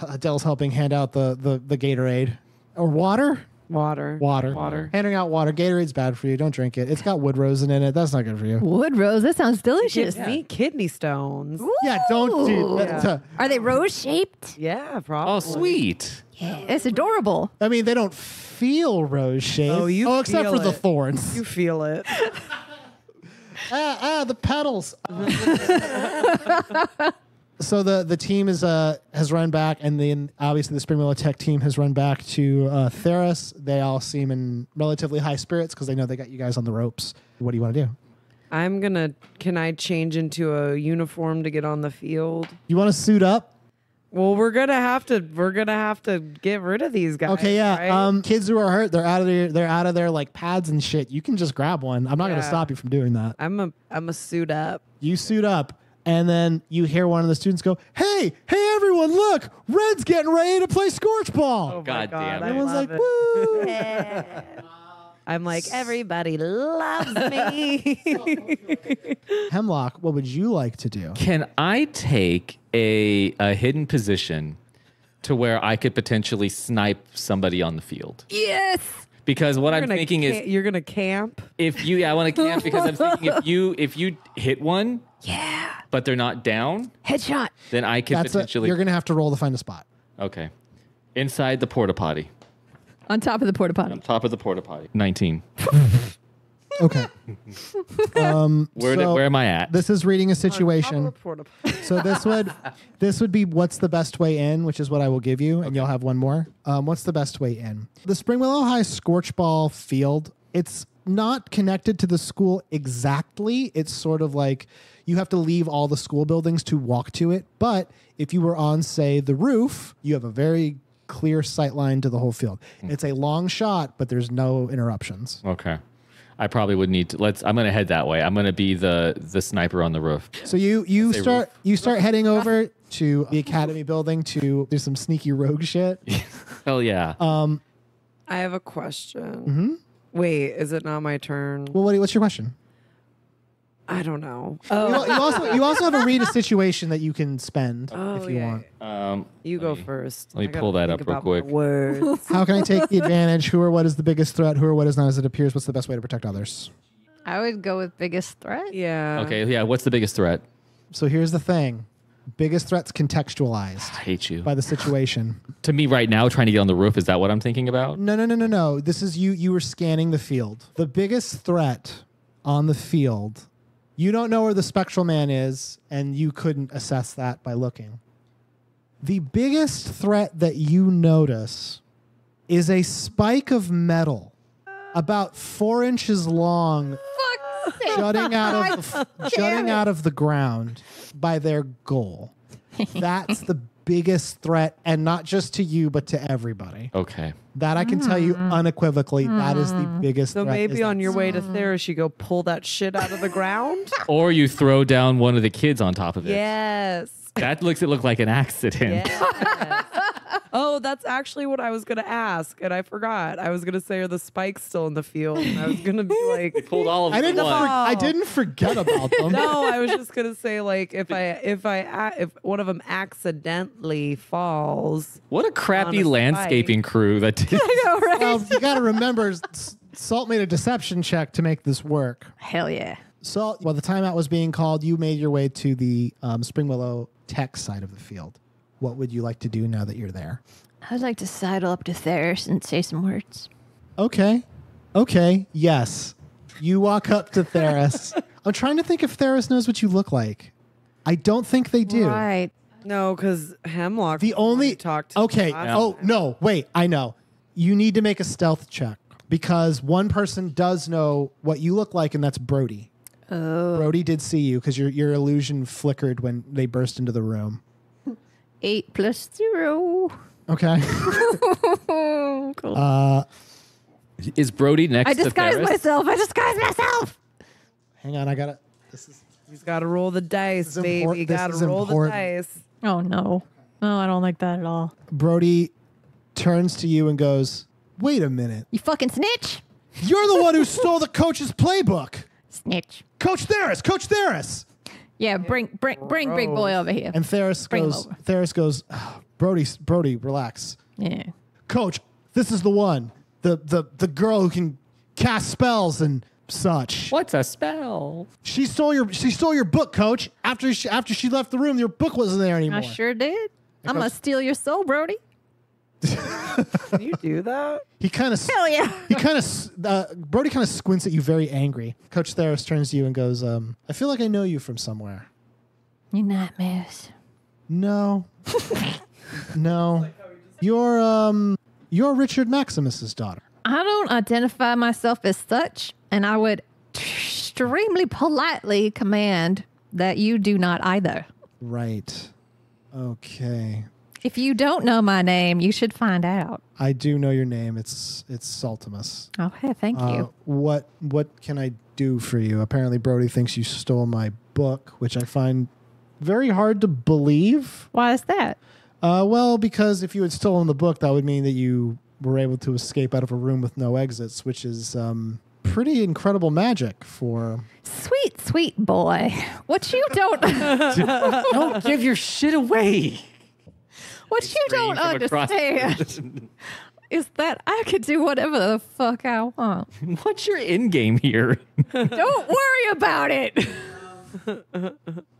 Adele's helping hand out the Gatorade or water. Water. Handing out water. Gatorade's bad for you. Don't drink it. It's got wood rosin in it. That's not good for you. Wood rose. That sounds delicious. Gives me kidney stones. Yeah, don't do that. Yeah. Are they rose shaped? Yeah, probably. Oh, sweet. Yeah, it's adorable. I mean, they don't feel rose shaped. Oh, you except feel for the it. thorns. You feel it. The petals. So the team has run back, and then obviously the Spring Willow Tech team has run back to Theris. They all seem in relatively high spirits because they know they got you guys on the ropes. What do you want to do? Can I change into a uniform to get on the field? You want to suit up? Well, we're gonna have to get rid of these guys. Okay, yeah. right? Kids who are hurt, they're out of their like pads and shit. You can just grab one. I'm not gonna Yeah. stop you from doing that. I'm a suit up. You suit up, and then you hear one of the students go, "Hey, everyone, look! Wren's getting ready to play Scorchball." Oh my God damn it. I Everyone's love like, it. "Woo!" I'm like, everybody loves me. Hemlock, what would you like to do? Can I take a hidden position to where I could potentially snipe somebody on the field? Yes. Because what I'm thinking is, you're gonna camp. I want to camp because I'm thinking if you hit one, Yeah. but they're not down, Headshot. then I could potentially. You're gonna have to roll to find a spot. Okay, inside the porta potty, On top of the porta potty. on top of the porta potty. 19. Okay. Where am I at? This is reading a situation. Porta- So this would be what's the best way in, which is what I will give you, and you'll have one more. What's the best way in? The Spring Willow High Scorchball field, it's not connected to the school exactly. It's sort of like you have to leave all the school buildings to walk to it. But if you were on, say, the roof, you have a very clear sight line to the whole field. It's a long shot, but there's no interruptions. Okay. I probably would need to. I'm going to head that way. I'm going to be the sniper on the roof. So you Say start heading over to the academy building to do some sneaky rogue shit. Hell yeah. I have a question. Wait, is it not my turn? Well, what's your question? I don't know. You also have a read a situation that you can spend if you want. You go first. let me I gotta pull that think up real about my quick. Words. How can I take the advantage? Who or what is the biggest threat? Who or what is not as it appears? What's the best way to protect others? I would go with biggest threat. Yeah. Okay, yeah. What's the biggest threat? So here's the thing. Biggest threats contextualized I hate you. by the situation. To me right now, trying to get on the roof, is that what I'm thinking about? No. This is you were scanning the field. The biggest threat on the field, you don't know where the spectral man is, and you couldn't assess that by looking. The biggest threat that you notice is a spike of metal about 4 inches long jutting out of the ground by their goal. That's the biggest threat, and not just to you, but to everybody. Okay. That I can tell you unequivocally. That is the biggest So threat. maybe on your way to Theris, you go pull that shit out of the ground. Or you throw down one of the kids on top of it. Yes. That looks like an accident. Yes. Oh, that's actually what I was gonna ask, and I forgot. I was gonna say, are the spikes still in the field? And I was gonna be like, Pulled all of them. I didn't forget about them. no, I was just gonna say like if one of them accidentally falls. What a crappy on a landscaping crew that did. I know, right? Well, you got to remember, Salt made a deception check to make this work. Hell yeah. Salt, while the timeout was being called, you made your way to the Spring Willow Tech side of the field. What would you like to do now that you're there? I would like to sidle up to Theris and say some words. Okay. Yes. You walk up to Theris. I'm trying to think if Theris knows what you look like. I don't think they do. Right. No, because Hemlock. The only talked. Okay. Yeah. Oh no! Wait, I know. You need to make a stealth check because one person does know what you look like, and that's Brody. Oh. Brody did see you because your illusion flickered when they burst into the room. 8 plus 0. Okay. Cool. Is Brody next I to disguise Theris? myself. Hang on, I gotta. He's got to roll the dice, This is baby. import- Got to this is roll important. the dice. Oh, no. No, I don't like that at all. Brody turns to you and goes, "Wait a minute. You fucking snitch. You're the one who stole the coach's playbook, Snitch. Coach Theris. Coach Theris." Yeah, bring big boy over here. And Theris Bring him goes, over. "Oh, Brody, relax. Yeah. Coach, this is the one. The girl who can cast spells and such. What's a spell? She stole your book, Coach. After she left the room, your book wasn't there anymore." I sure did. I'm going to steal your soul, Brody. Can you do that? He kind of Hell yeah. Brody kind of squints at you, very angry. Coach Theris turns to you and goes, "I feel like I know you from somewhere." Your nightmares. No, no, you're Richard Maximus's daughter. I don't identify myself as such, and I would extremely politely command that you do not either. Right. Okay. If you don't know my name, you should find out. I do know your name. It's Saltimus. Okay, thank you. What can I do for you? Apparently, Brody thinks you stole my book, which I find very hard to believe. Why is that? Well, because if you had stolen the book, that would mean that you were able to escape out of a room with no exits, which is pretty incredible magic for... Sweet boy. What you don't Don't give your shit away. what you don't Scream from across understand is that I could do whatever the fuck I want. What's your end game here? Don't worry about it.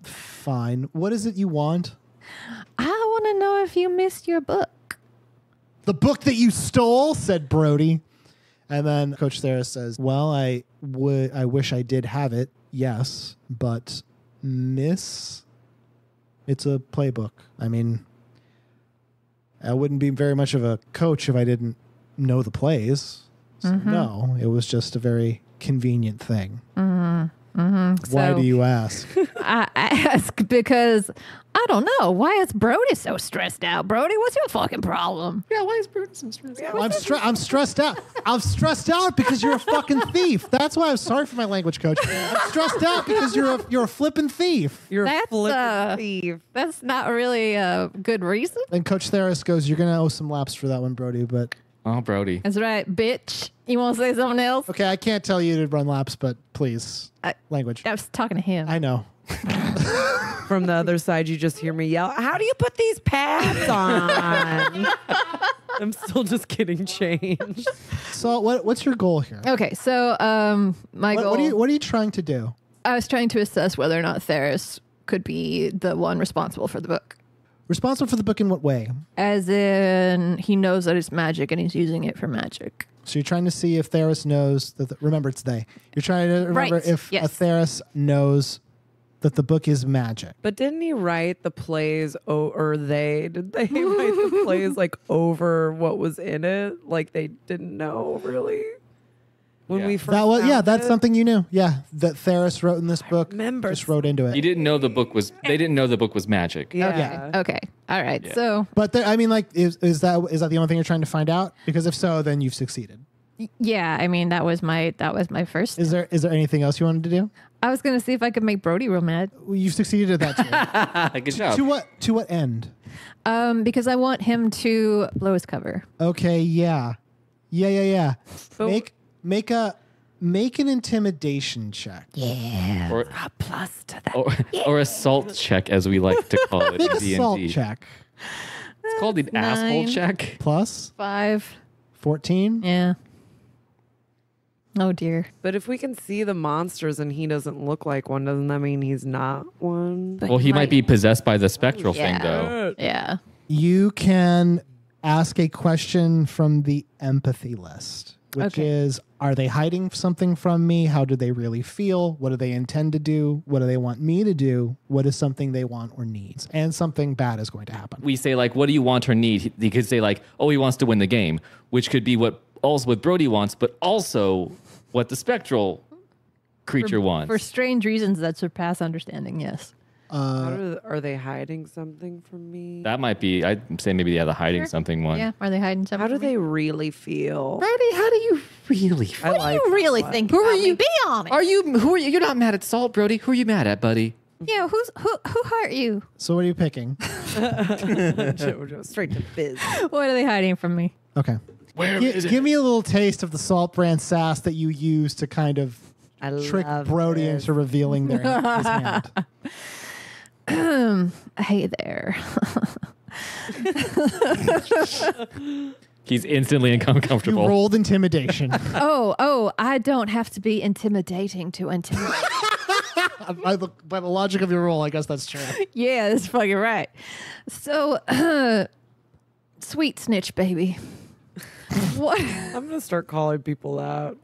Fine. What is it you want? I want to know if you missed your book. The book that you stole, said Brody. And then Coach Theris says, "Well, I wish I did have it, yes, but miss, it's a playbook. I mean, I wouldn't be very much of a coach if I didn't know the plays. So no, it was just a very convenient thing." Why So- do you ask? I ask because I don't know. Why is Brody so stressed out? Brody, what's your fucking problem? Yeah, why is Brody so stressed out? I'm stressed out. I'm stressed out because you're a fucking thief. That's why I'm sorry for my language, Coach. I'm stressed out because you're a flippin' thief. You're a That's, flippin' thief. That's not really a good reason. And Coach Theris goes, "You're gonna owe some laps for that one, Brody, but Oh, Brody. That's right, bitch. You want to say something else? okay, I can't tell you to run laps, but please, language. I was talking to him. I know." From the other side, you just hear me yell, "How do you put these pads on?" I'm still just getting changed. So what's your goal here? Okay, so my goal. What are you trying to do? I was trying to assess whether or not Theris could be the one responsible for the book. Responsible for the book in what way? As in, he knows that it's magic and he's using it for magic. So you're trying to see if Theris knows that. Remember, it's they. You're trying to remember Right, if yes. a Theris knows that the book is magic. But didn't he write the plays, did they write the plays like over what was in it? Like they didn't know really? When Yeah. we first That's it? something you knew. Yeah, that Theris wrote in this book. remember. Just wrote into it. You didn't know the book was. They didn't know the book was magic. Yeah. Okay. All right. Yeah. So, But I mean, like, is that the only thing you're trying to find out? Because if so, then you've succeeded. yeah, I mean, that was my first. Is there anything else you wanted to do? I was going to see if I could make Brody real mad. Well, you've succeeded at that too. Good job. To what end? Because I want him to blow his cover. Okay, yeah. But Make an intimidation check. Yeah. Or, a plus to that. or assault check, as we like to call it Make in a D&D. salt check. It's called the asshole 9. check. Plus 5. 14. Yeah. Oh dear. But if we can see the monsters and he doesn't look like one, doesn't that mean he's not one? But Well, he might be possessed by the spectral thing, though. Yeah. You can ask a question from the empathy list, which Okay. is, are they hiding something from me? How do they really feel? What do they intend to do? What do they want me to do? What is something they want or needs? And something bad is going to happen. We say, like, what do you want or need? He could say, like, oh, he wants to win the game, which could be what Brody wants, but also what the spectral creature wants. For strange reasons that surpass understanding, yes. Are they hiding something from me? That might be, I'd say maybe the hiding Sure. something one. Yeah. Are they hiding something? How do from me? they really feel? Brody, how do you really feel? I What do you really think? Who are about me? you? Be honest. Who are you? You're not mad at Salt, Brody. Who are you mad at, buddy? Yeah. Who hurt you? So what are you picking? Straight to biz. What are they hiding from me? Okay. Where Give me a little taste of the salt brand sass that you use to kind of I trick love Brody this. into revealing his hand. Hey there. He's instantly You uncomfortable. rolled intimidation. Oh, I don't have to be intimidating to intimidate. By the logic of your roll, I guess that's true. Yeah, that's fucking right. So, sweet snitch, baby. What? I'm gonna start calling people out.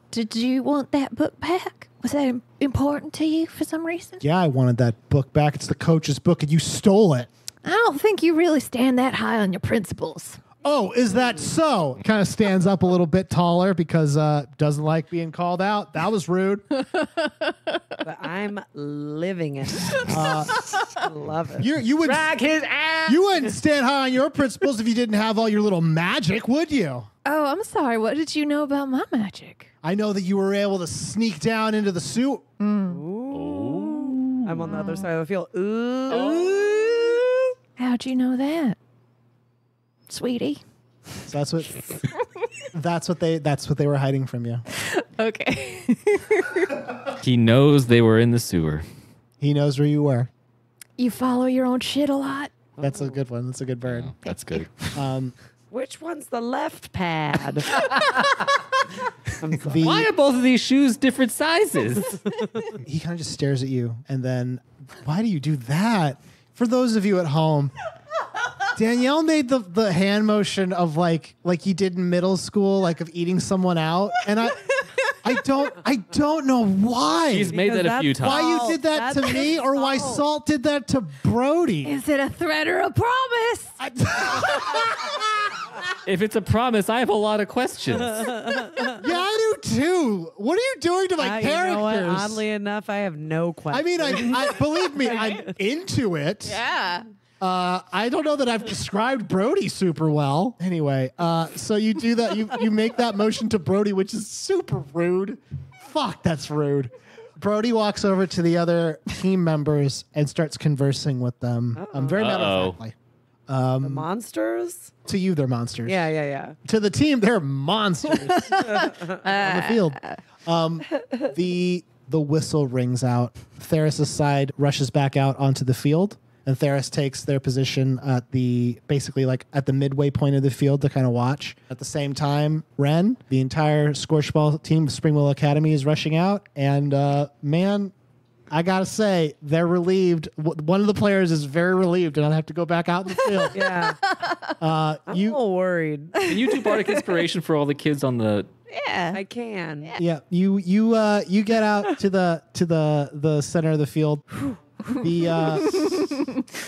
Did you want that book back? Was that important to you for some reason? Yeah, I wanted that book back. It's the coach's book, and you stole it. I don't think you really stand that high on your principles. Oh, is that so? Kind of stands up a little bit taller because doesn't like being called out. That was rude. But I'm living it. I love it. You would Drag his ass. you wouldn't stand high on your principles if you didn't have all your little magic, would you? Oh, I'm sorry. What did you know about my magic? I know that you were able to sneak down into the suit. Ooh. I'm on the other side of the field. Ooh. How'd you know that, sweetie? So that's what they were hiding from you. Okay. He knows they were in the sewer. He knows where you were. You follow your own shit a lot. That's a good one. That's a good bird. That's good. Which one's the left pad? I'm sorry. Why are both of these shoes different sizes? He kind of just stares at you, and then, why do you do that? For those of you at home, Danielle made the hand motion of like you did in middle school, like of eating someone out, and I don't know why. He's made that a few Because Why times. you did that to That's me, or why Salt. Salt did that to Brody? Is it a threat or a promise? If it's a promise, I have a lot of questions. Yeah, I do too. What are you doing to my You characters? know what? Oddly enough, I have no I questions. mean, I believe me, I'm into it. Yeah. I don't know that I've described Brody super well. Anyway, so you do that. You make that motion to Brody, which is super rude. Fuck, that's rude. Brody walks over to the other team members and starts conversing with them. Very matter of factly. the monsters? To you, they're monsters. Yeah. To the team, they're monsters on the field. The whistle rings out. Theris' side rushes back out onto the field, and Theris takes their position at the midway point of the field to kind of watch. At the same time, Wren, the entire Scorchball team of Springwell Academy is rushing out, and man, I gotta say, they're relieved. One of the players is very relieved to not have to go back out in the field. Yeah. I'm a little worried. Can you do bardic inspiration for all the kids on the? Yeah. I can. Yeah, you get out to the center of the field. There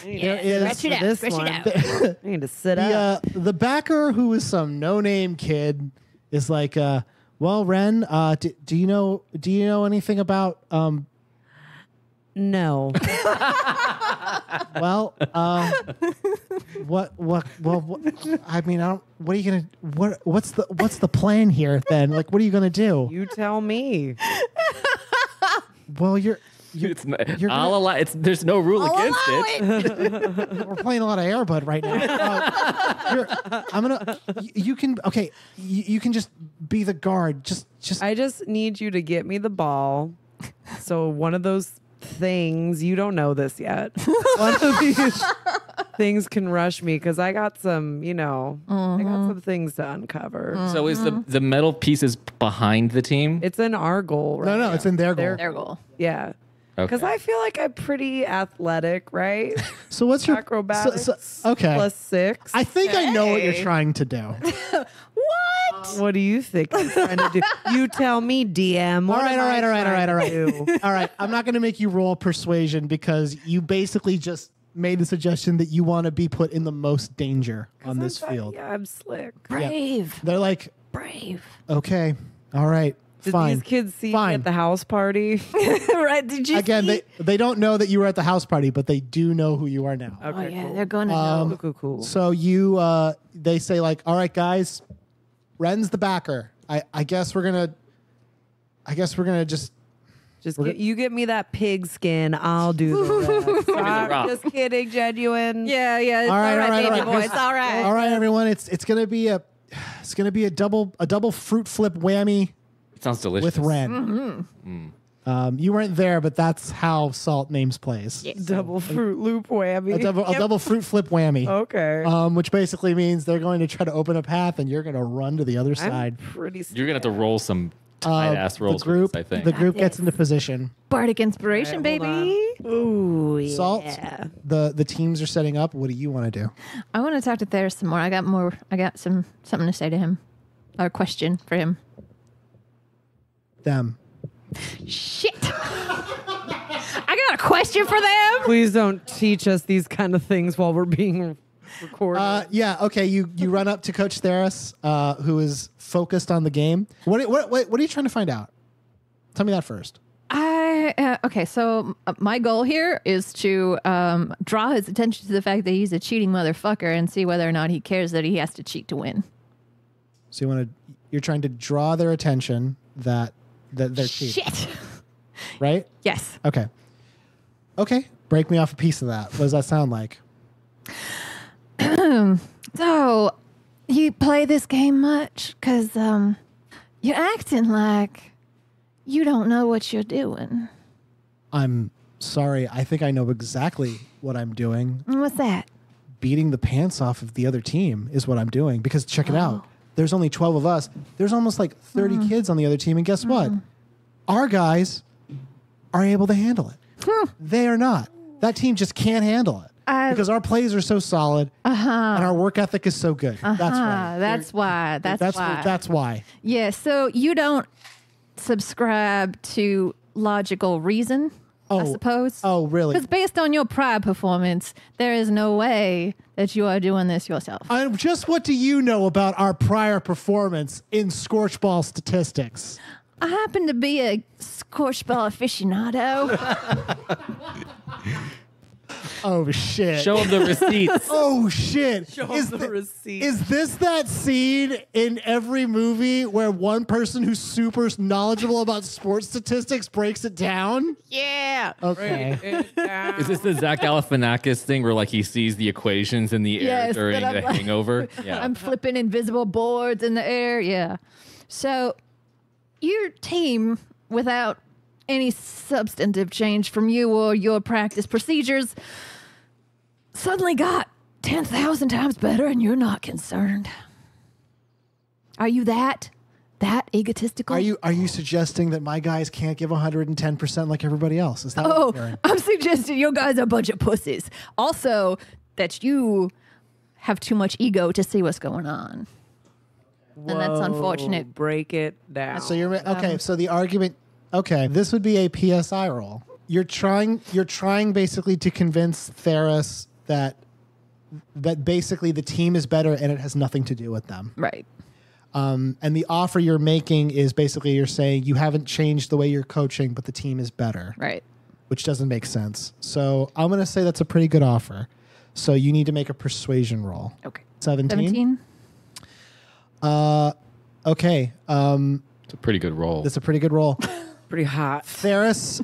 is Stretch it out. This Stretch one. it out. I need to sit up. the backer, who is some no-name kid, is like, well, Wren, do you know anything about No. well, what I mean, what are you gonna what's the plan here then? Like, what are you gonna do? You tell me. Well, It's not, you're I'll allow. There's no rule against it. We're playing a lot of Air Bud right now. You can okay. You can just be the guard. Just. I just need you to get me the ball. So one of those things, you don't know this yet. One of these things can rush me because I got some, I got some things to uncover. So is the metal pieces behind the team? It's in our goal, right? No, it's in their goal. Their goal. Yeah. Because I feel like I'm pretty athletic, right? So what's your acrobatics? Okay. +6. I think I know what you're trying to do. What do you think I'm trying to do? You tell me, DM. All right. I'm not going to make you roll persuasion because you basically just made the suggestion that you want to be put in the most danger on this field. Yeah, I'm slick. Brave. They're like, Brave. okay, all right, Did fine. these kids see me at the house party? Right? Did you Again, see? they don't know that you were at the house party, but they do know who you are now. Oh, Okay, yeah, cool. they're going to know. Cool. So they say like, all right, guys, Wren's the backer. I guess we're gonna just. You get me that pig skin, I'll do the rest. I'm just kidding, genuine. Yeah. It's All right, baby boy. It's all right. All right, everyone. It's gonna be a double fruit flip whammy It sounds delicious. with Wren. You weren't there, but that's how Salt names plays. Yes. Double Fruit Loop whammy. A double fruit flip whammy. Okay. Which basically means they're going to try to open a path, and you're going to run to the other I'm side. pretty You're gonna have to roll some tight ass rolls. The with this, I think. group gets into position. Bardic inspiration, All right, hold baby. Ooh, yeah. Salt. The teams are setting up. What do you want to do? I want to talk to Theris some more. I got something to say to him. Or a question for him. Them. Shit. I got a question for them. Please don't teach us these kind of things while we're being recorded. Yeah. Okay. You run up to Coach Theris, who is focused on the game. What are you trying to find out? Tell me that first. Okay, so my goal here is to draw his attention to the fact that he's a cheating motherfucker and see whether or not he cares that he has to cheat to win. So you're trying to draw their attention that they're cheating, Shit. right? Yes. Okay. Break me off a piece of that. What does that sound like? So, you play this game much? Because you're acting like you don't know what you're doing. I'm sorry. I think I know exactly what I'm doing. What's that? Beating the pants off of the other team is what I'm doing. Because check it out. There's only 12 of us. There's almost like 30 kids on the other team. And guess what? Our guys are able to handle it. They are not. That team just can't handle it. Because our plays are so solid and our work ethic is so good. That's right. That's why. That's why. Yeah, so you don't subscribe to logical reason, I suppose. Oh, really? Because based on your prior performance, there is no way that you are doing this yourself. Just what do you know about our prior performance in Scorchball statistics? I happen to be a Scorchball aficionado. Oh, shit. Show them the receipts. Oh, shit. Is the receipt. Is this that scene in every movie where one person who's super knowledgeable about sports statistics breaks it down? Yeah. Okay. Is this the Zach Galifianakis thing where like he sees the equations in the air Yes, during that I'm The like- Hangover? Yeah. I'm flipping invisible boards in the air. Yeah. So your team, without any substantive change from you or your practice procedures, suddenly got 10,000 times better and you're not concerned. Are you that egotistical? Are you suggesting that my guys can't give 110% like everybody else? Is that what I'm hearing? I'm suggesting you guys are a bunch of pussies. Also, that you have too much ego to see what's going on. And that's unfortunate. Break it down. So you're okay. So the argument. Okay, this would be a PSI roll. You're trying basically to convince Theris that basically the team is better and it has nothing to do with them. Right. And the offer you're making is basically you're saying you haven't changed the way you're coaching, but the team is better. Right. Which doesn't make sense. So I'm going to say that's a pretty good offer. So you need to make a persuasion roll. Okay. 17? Okay. It's a pretty good roll. That's a pretty good roll. Pretty hot. Theris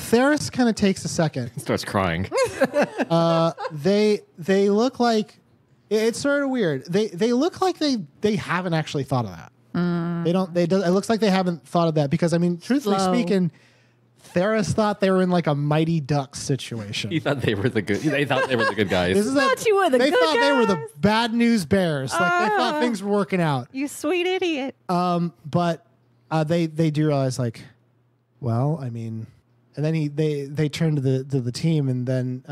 Theris kind of takes a second. Starts crying. They look like it's sort of weird. They look like they haven't actually thought of that. It looks like they haven't thought of that because I mean, truthfully speaking, Theris thought they were in like a Mighty Ducks situation. They thought they were the good guys. Thought you were the they good thought they were the guys. bad news bears. Like they thought things were working out. You sweet idiot. But they do realize like, well, I mean, and then they turn to the team and then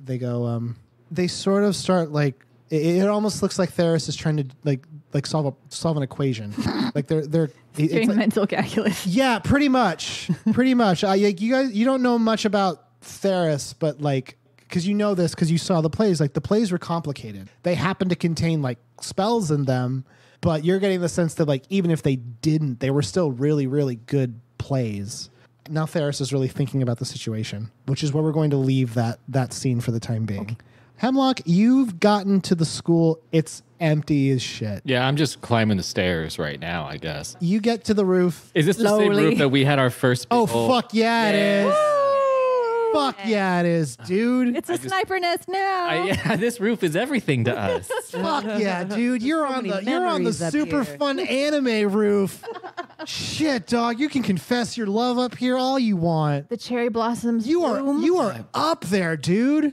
they go. They sort of start like it almost looks like Theris is trying to like solve an equation. Like they're Doing like, mental calculus. yeah, pretty much. Like you guys, you don't know much about Theris, but like, because you know this, because you saw the plays. Like the plays were complicated. They happen to contain like spells in them, but you're getting the sense that like even if they didn't, they were still really, really good plays. Now Theris is really thinking about the situation, which is where we're going to leave that scene for the time being. Okay. Hemlock, you've gotten to the school. It's empty as shit. Yeah, I'm just climbing the stairs right now, I guess. You get to the roof. Is this the same roof that we had our first Oh, big fuck yeah, it is. Fuck yeah, it is, dude. It's a sniper nest now. Yeah, this roof is everything to us. Fuck yeah, dude. You're on the memories up super here. fun anime roof. Shit, dog. You can confess your love up here all you want. The cherry blossoms. You bloom. are up there, dude.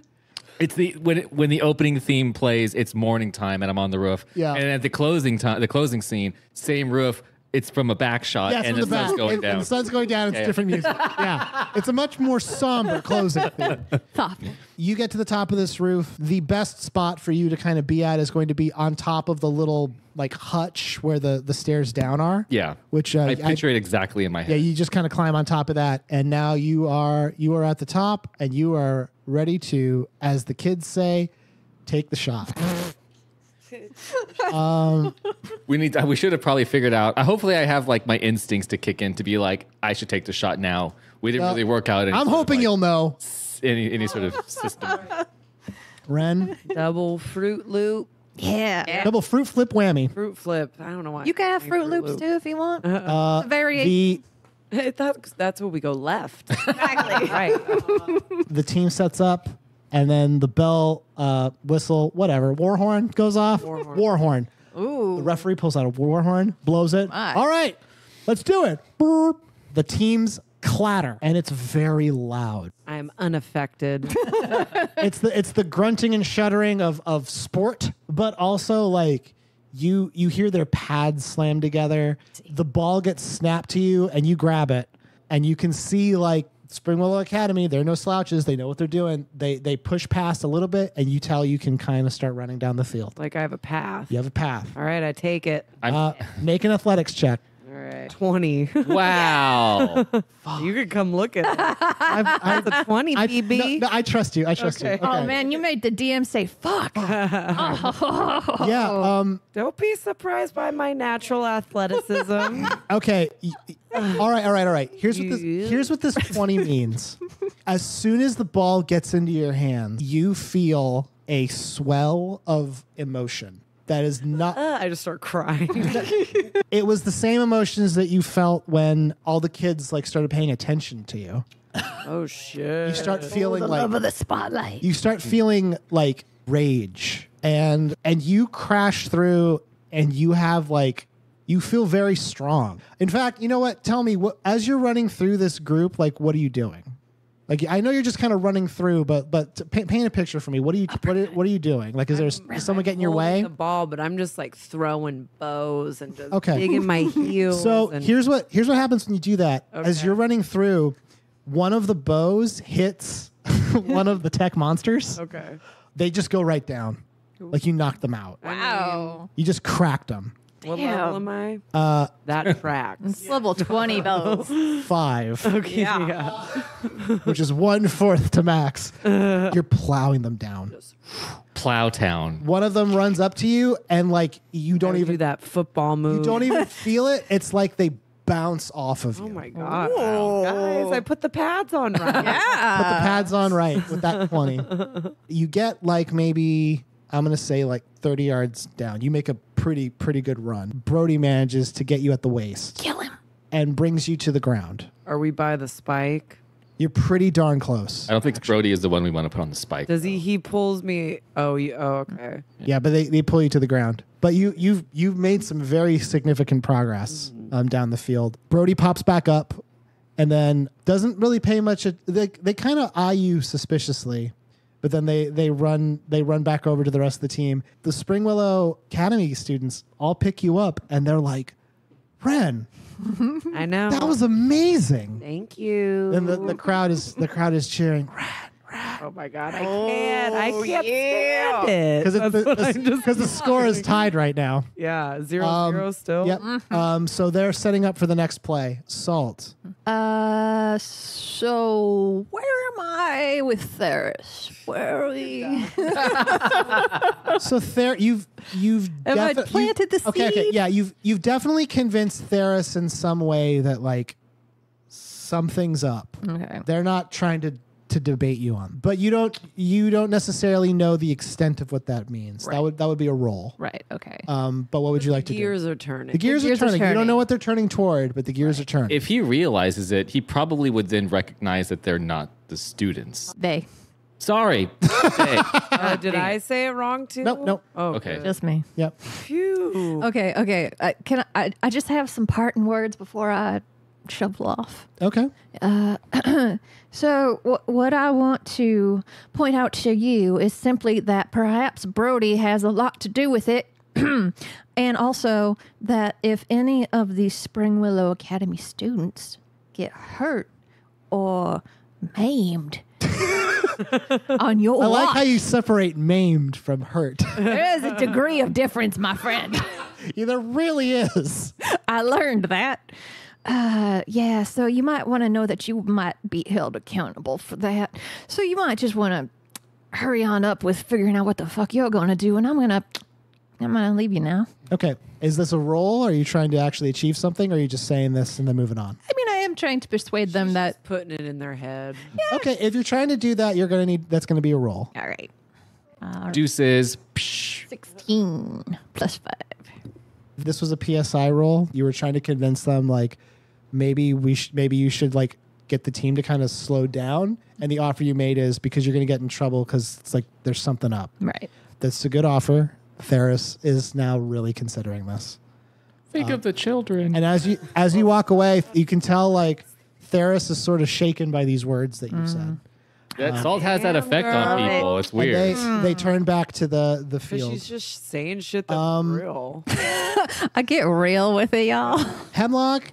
It's when the opening theme plays, it's morning time and I'm on the roof. Yeah. And at the closing scene, same roof. It's from a back shot Yes, and from the the back. sun's going And down. the sun's going down. It's different music. Yeah. It's a much more somber closing theme. Thoughtful. You get to the top of this roof. The best spot for you to kind of be at is going to be on top of the little like hutch where the stairs down are. Yeah. Which I picture it exactly in my head. Yeah, you just kind of climb on top of that, and now you are at the top, and you are ready to, as the kids say, take the shot. We should have probably figured out. Hopefully, I have like my instincts to kick in to be like, I should take the shot now. We didn't really work out. I'm hoping you'll know. Any sort of system. Wren, Double Fruit Loop. Yeah. double fruit flip whammy. Fruit Flip. I don't know why. You can have Fruit Loops Loop. too if you want. Variation. That's where we go left. Exactly. Right. The team sets up, and then the bell, whistle, whatever, war horn goes off. War horn. Ooh. The referee pulls out a war horn, blows it. My. All right, let's do it. Burp. The teams clatter, and it's very loud. I'm unaffected. It's the grunting and shuddering of sport, but also like you hear their pads slam together. The ball gets snapped to you, and you grab it, and you can see like Spring Willow Academy. They're no slouches. They know what they're doing. They push past a little bit, and you tell you can kind of start running down the field. Like I have a path. You have a path. All right, I take it. Make an athletics check. All right. 20. Wow. You could come look at it. I've, That's a 20, BB. No, I trust you. I trust you. Okay. Okay. Oh man, you made the DM say fuck. Yeah. Don't be surprised by my natural athleticism. Okay. All right. Here's what this 20 means. As soon as the ball gets into your hand, you feel a swell of emotion. That is not. I just start crying. It was the same emotions that you felt when all the kids like started paying attention to you. Oh shit. You start feeling The like love of the spotlight. you start feeling like rage, and you crash through, and you have like you feel very strong. In fact, you know what? Tell me, what as you're running through this group, like what are you doing? Like I know you're just kind of running through, but paint a picture for me. What are you doing? Like is someone getting in your way? The ball, but I'm just like throwing bows and just Okay. digging my heels. So and here's what happens when you do that. As Okay. you're running through, one of the bows hits one of the tech monsters. okay. They just go right down. Like you knocked them out. Wow. You just cracked them. What Damn. level am I? That tracks. It's level 20 though. 5, Okay. Yeah. which is 1/4 to max. You're plowing them down. Plowtown. One of them runs up to you, and like you don't Do even that football move. you don't even feel it. It's like they bounce off of you. Oh my god, guys! I put the pads on right. Put the pads on right with that 20. You get like maybe, I'm going to say like 30 yards down. You make a pretty good run. Brody manages to get you at the waist Kill him. and brings you to the ground. Are we by the spike? You're pretty darn close. I don't think Brody is the one we want to put on the spike. Does he pulls me? Oh, okay. Yeah, but they pull you to the ground. But you've made some very significant progress down the field. Brody pops back up, and then doesn't really pay much. They kind of eye you suspiciously, but then they run back over to the rest of the team. The Spring Willow Academy students all pick you up, and they're like, "Wren, I know. that was amazing!" Thank you. And the crowd is cheering. Wren. Oh my God, I can't stand it. Because the score is tied right now. Yeah, 0-0 still. Yep. So they're setting up for the next play. Salt. So where am I with Theris? Where are we? So you've Have I planted the seed? Okay. Yeah, you've definitely convinced Theris in some way that like something's up. Okay. They're not trying to debate you on, but you don't necessarily know the extent of what that means. Right. That would be a roll. Right. Okay. But what would you like to do? Gears are turning. The gears are gears are turning. You don't turning. know what they're turning toward, but the gears are turning. If he realizes it, he probably would then recognize that they're not the students. They. Sorry. Hey. Did I say it wrong too? Nope. Oh, Okay. good. Just me. Yep. Phew. Okay. Can I just have some parting words before I shovel off? Okay. So what I want to point out to you is simply that perhaps Brody has a lot to do with it. And also that if any of these Spring Willow Academy students get hurt or maimed on your I like watch, how you separate maimed from hurt. there is a degree of difference, my friend. Yeah, there really is. I learned that. So you might want to know that you might be held accountable for that. So you might just want to hurry on up with figuring out what the fuck you're going to do. And I'm going to leave you now. Okay. Is this a roll? Are you trying to actually achieve something? Or are you just saying this and then moving on? I mean, I am trying to persuade them that. Putting it in their head. Okay. If you're trying to do that, that's going to be a roll. All right. Deuces. Psh. 16 plus 5. This was a PSI roll. You were trying to convince them like, maybe you should like get the team to kind of slow down. And the offer you made is because you're going to get in trouble because it's like there's something up. Right. That's a good offer. Theris is now really considering this. Think of the children. And as you walk away, you can tell like Theris is sort of shaken by these words that you said. That salt has that effect on people. It's weird. And they turn back to the field. She's just saying shit that's real. I get real with it, y'all. Hemlock.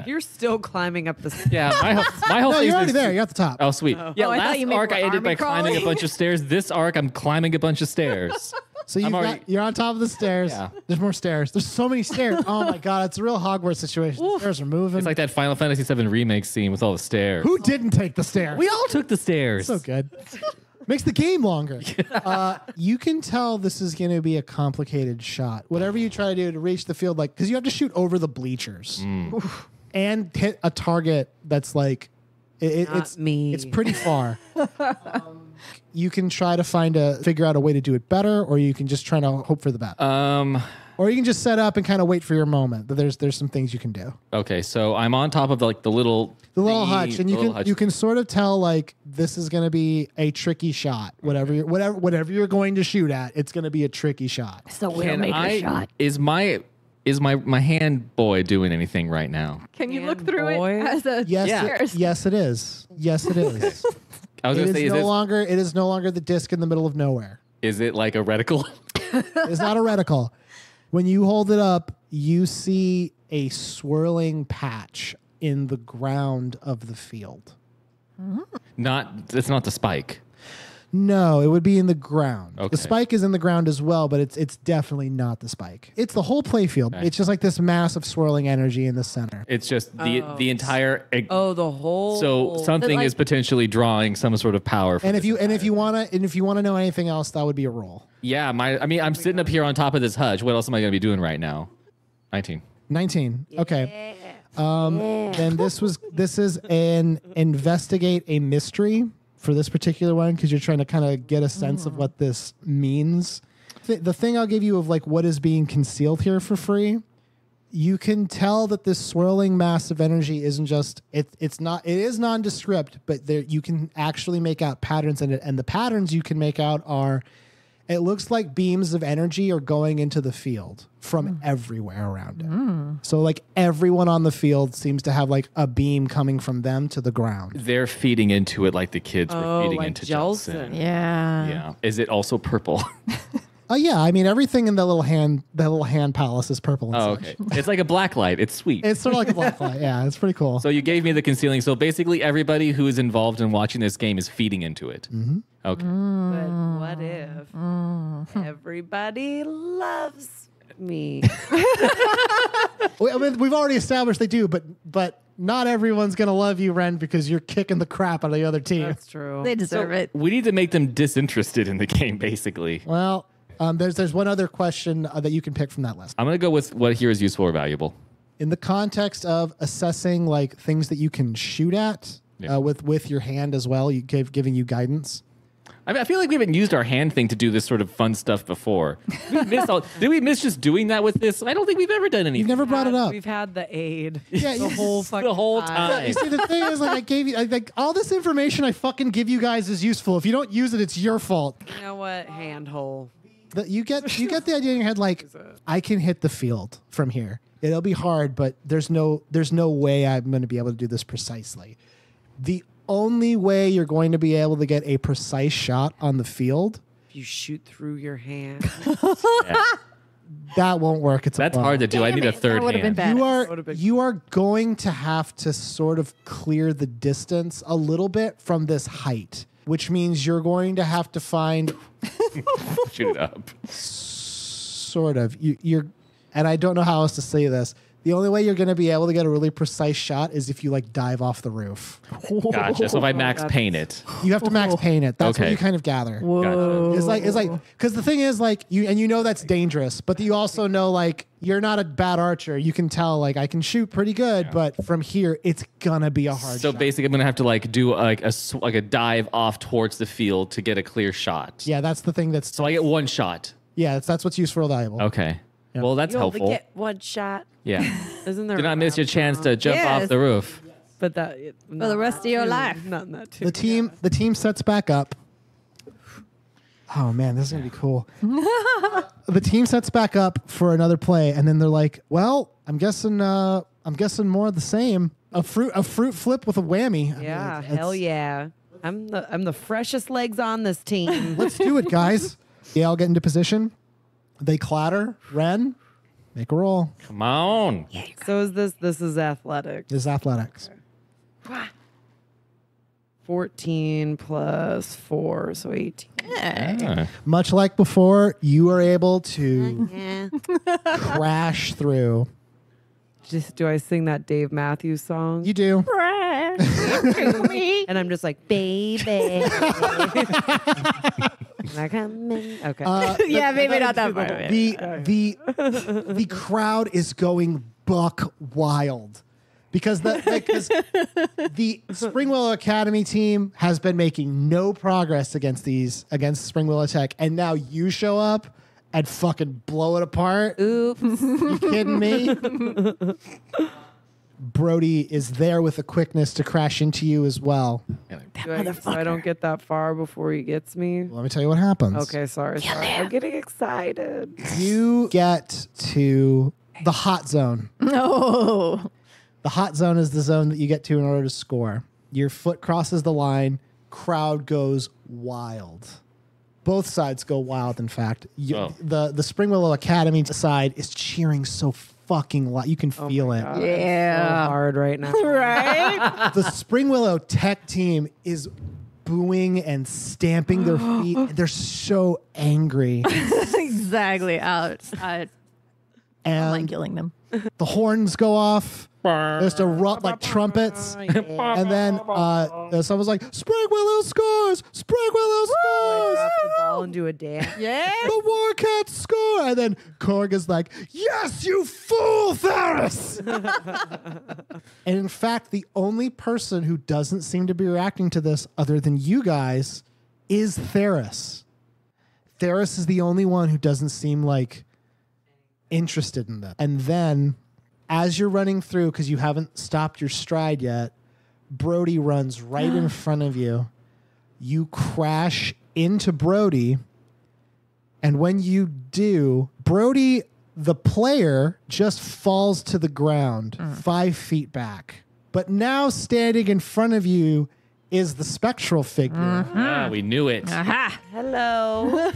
You're still climbing up the Yeah, my whole No, thing you're already is there. You're at the top. Oh, sweet. Yeah, I thought last you meant arc I we're ended by army climbing a crawling. bunch of stairs. This arc I'm climbing a bunch of stairs. So you're on top of the stairs. Yeah. There's more stairs. There's so many stairs. Oh my god, it's a real Hogwarts situation. The stairs are moving. It's like that Final Fantasy VII remake scene with all the stairs. Who didn't take the stairs? We all took the stairs. So good. Makes the game longer. You can tell this is going to be a complicated shot. Whatever you try to do to reach the field, like because you have to shoot over the bleachers and hit a target that's like it's me. It's pretty far. You can try to figure out a way to do it better, or you can just try to hope for the best. Or you can just set up and kind of wait for your moment. But there's some things you can do. Okay, so I'm on top of the little hutch, and you can sort of tell like this is going to be a tricky shot. Whatever you're going to shoot at, it's going to be a tricky shot. So we'll make a shot. Is my hand boy doing anything right now? Can you look And through boy. it as a Yes, it is. Yes, it is. I was It gonna say, is no longer the disc in the middle of nowhere. is it like a reticle? It's not a reticle. When you hold it up, you see a swirling patch in the ground of the field. It's not the spike. No, it would be in the ground. Okay. The spike is in the ground as well, but it's definitely not the spike. It's the whole play field. Okay. It's just like this mass of swirling energy in the center. It's just the entire. the whole. So something like- is potentially drawing some sort of power. From And if you want to know anything else, that would be a roll. yeah, I'm sitting up here on top of this hutch. What else am I going to be doing right now? 19. 19. Okay. Then this is an investigate a mystery for this particular one because you're trying to kind of get a sense of what this means. The thing I'll give you of like what is being concealed here for free, You can tell that this swirling mass of energy isn't just it is nondescript, but there you can actually make out patterns in it, and the patterns you can make out are it looks like beams of energy are going into the field from everywhere around it. So like everyone on the field seems to have like a beam coming from them to the ground. They're feeding into it like the kids were feeding like into Jelson. Jelson. Yeah. Yeah. Is it also purple? Yeah, I mean everything in the little hand palace is purple. And Oh, such. okay. It's like a black light. It's sweet. It's sort of like a black light. Yeah, it's pretty cool. So you gave me the concealing. So basically, everybody who is involved in watching this game is feeding into it. Mm-hmm. Okay. But what if everybody loves me? I mean, we've already established they do, but not everyone's gonna love you, Wren, because you're kicking the crap out of the other team. That's true. They deserve it. We need to make them disinterested in the game, basically. Well, there's one other question that you can pick from that list. I'm going to go with what here is useful or valuable. In the context of assessing like things that you can shoot at Yeah. with your hand as well, giving you guidance. I mean, I feel like we haven't used our hand thing to do this sort of fun stuff before. Did we miss just doing that with this? I don't think we've ever done anything. You've never brought it up. We've had the aid. Yeah, the whole fucking the whole time. time. You see, the thing is, like, I gave you, like, all this information I fucking give you guys is useful. If you don't use it, it's your fault. You know what? Handhole. You get the idea in your head, like, I can hit the field from here. It'll be hard, but there's no way I'm going to be able to do this precisely. The only way you're going to be able to get a precise shot on the field, If you shoot through your hand. Yeah. that won't work. That's hard to do. I need a third That would have been hand. bad. You are going to have to sort of clear the distance a little bit from this height, which means you're going to have to find Shoot it up. sort of you're, and I don't know how else to say this. The only way you're going to be able to get a really precise shot is if you like dive off the roof. Gotcha. So if I max paint it. You have to max paint it. That's what Okay. you kind of gather. Gotcha. It's like because the thing is like you know that's dangerous, but you also know like you're not a bad archer. You can tell like I can shoot pretty good, but from here it's gonna be a hard So shot. basically, I'm gonna have to like do like a dive off towards the field to get a clear shot. Yeah, that's the thing that's So I get one shot. that's what's useful or valuable. Okay. Well, that's You only helpful. get one shot. Yeah. Isn't there? Do not miss your chance to jump Yes. off the roof. But that For the rest of your life. Not in that too. The team sets back up. Oh man, this is gonna be cool. The team sets back up for another play, and then they're like, "Well, I'm guessing more of the same. A fruit flip with a whammy. I mean, Yeah, it's- hell yeah. I'm the freshest legs on this team. Let's do it, guys." They all get into position. They clatter. Wren, make a roll. Come on. So is this is athletics. This is athletics. 14 plus 4, so 18. Ah. Much like before, you are able to crash through. Just do I sing that Dave Matthews song? You do. And I'm just like, baby. Like, I'm in. Okay. Yeah, maybe not that part of it. The crowd is going buck wild because the Spring Willow Academy team has been making no progress against Spring Willow Tech, and now you show up and fucking blow it apart. Oops. You kidding me? Brody is there with the quickness to crash into you as well. So I don't get that far before he gets me. Let me tell you what happens. Okay, sorry. I'm getting excited. You get to the hot zone. No. The hot zone is the zone that you get to in order to score. Your foot crosses the line. Crowd goes wild. Both sides go wild, in fact. The Spring Willow Academy side is cheering so fucking loud. You can feel it. God, Yeah. so hard right now. Right? The Spring Willow Tech team is booing and stamping their feet. They're so angry. Exactly. I don't And like killing them. the horns go off. There's erupt like trumpets. And then someone's like, Spring Willow scores! Spring Willow scores! Drop the ball and do a dance. Yeah. The Warcats score! And then Korg is like, yes, you fool, Theris! And in fact, the only person who doesn't seem to be reacting to this other than you guys is Theris. Theris is the only one who doesn't seem like interested in that. And then As you're running through, because you haven't stopped your stride yet, Brody runs right in front of you. You crash into Brody. And when you do, Brody, the player, just falls to the ground 5 feet back. But now standing in front of you is the spectral figure. Ah, we knew it. Aha! Hello.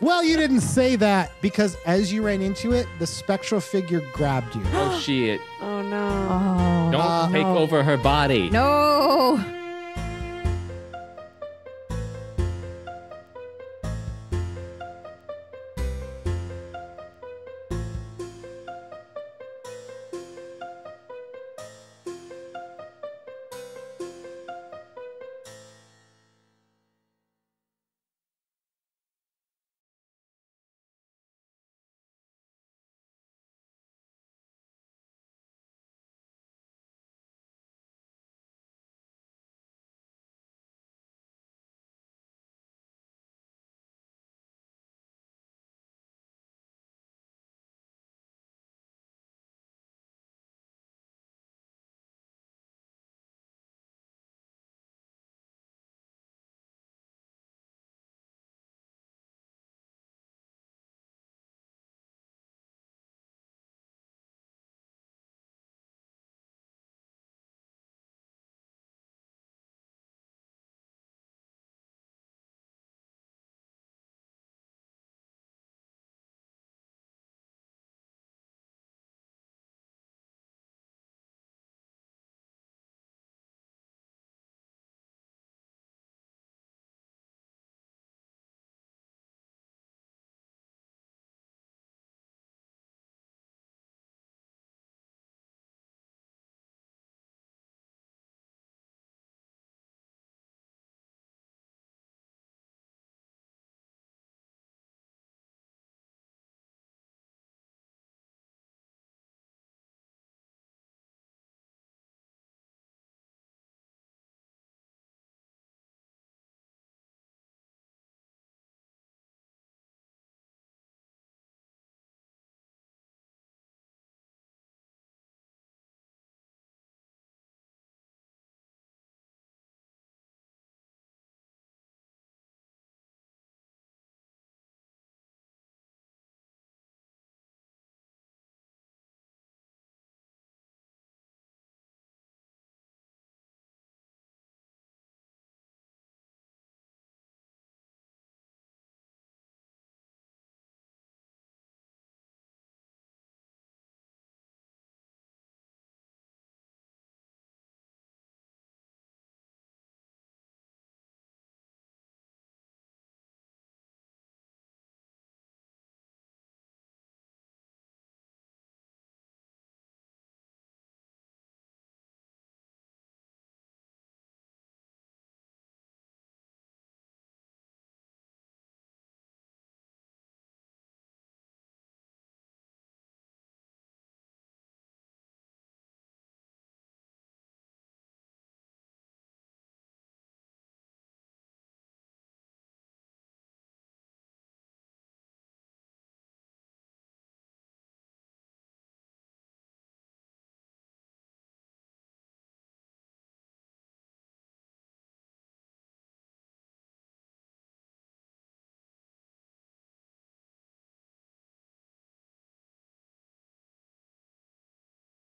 Well, you didn't say that because as you ran into it, the spectral figure grabbed you. Oh, shit. Oh no. Don't take over her body. No!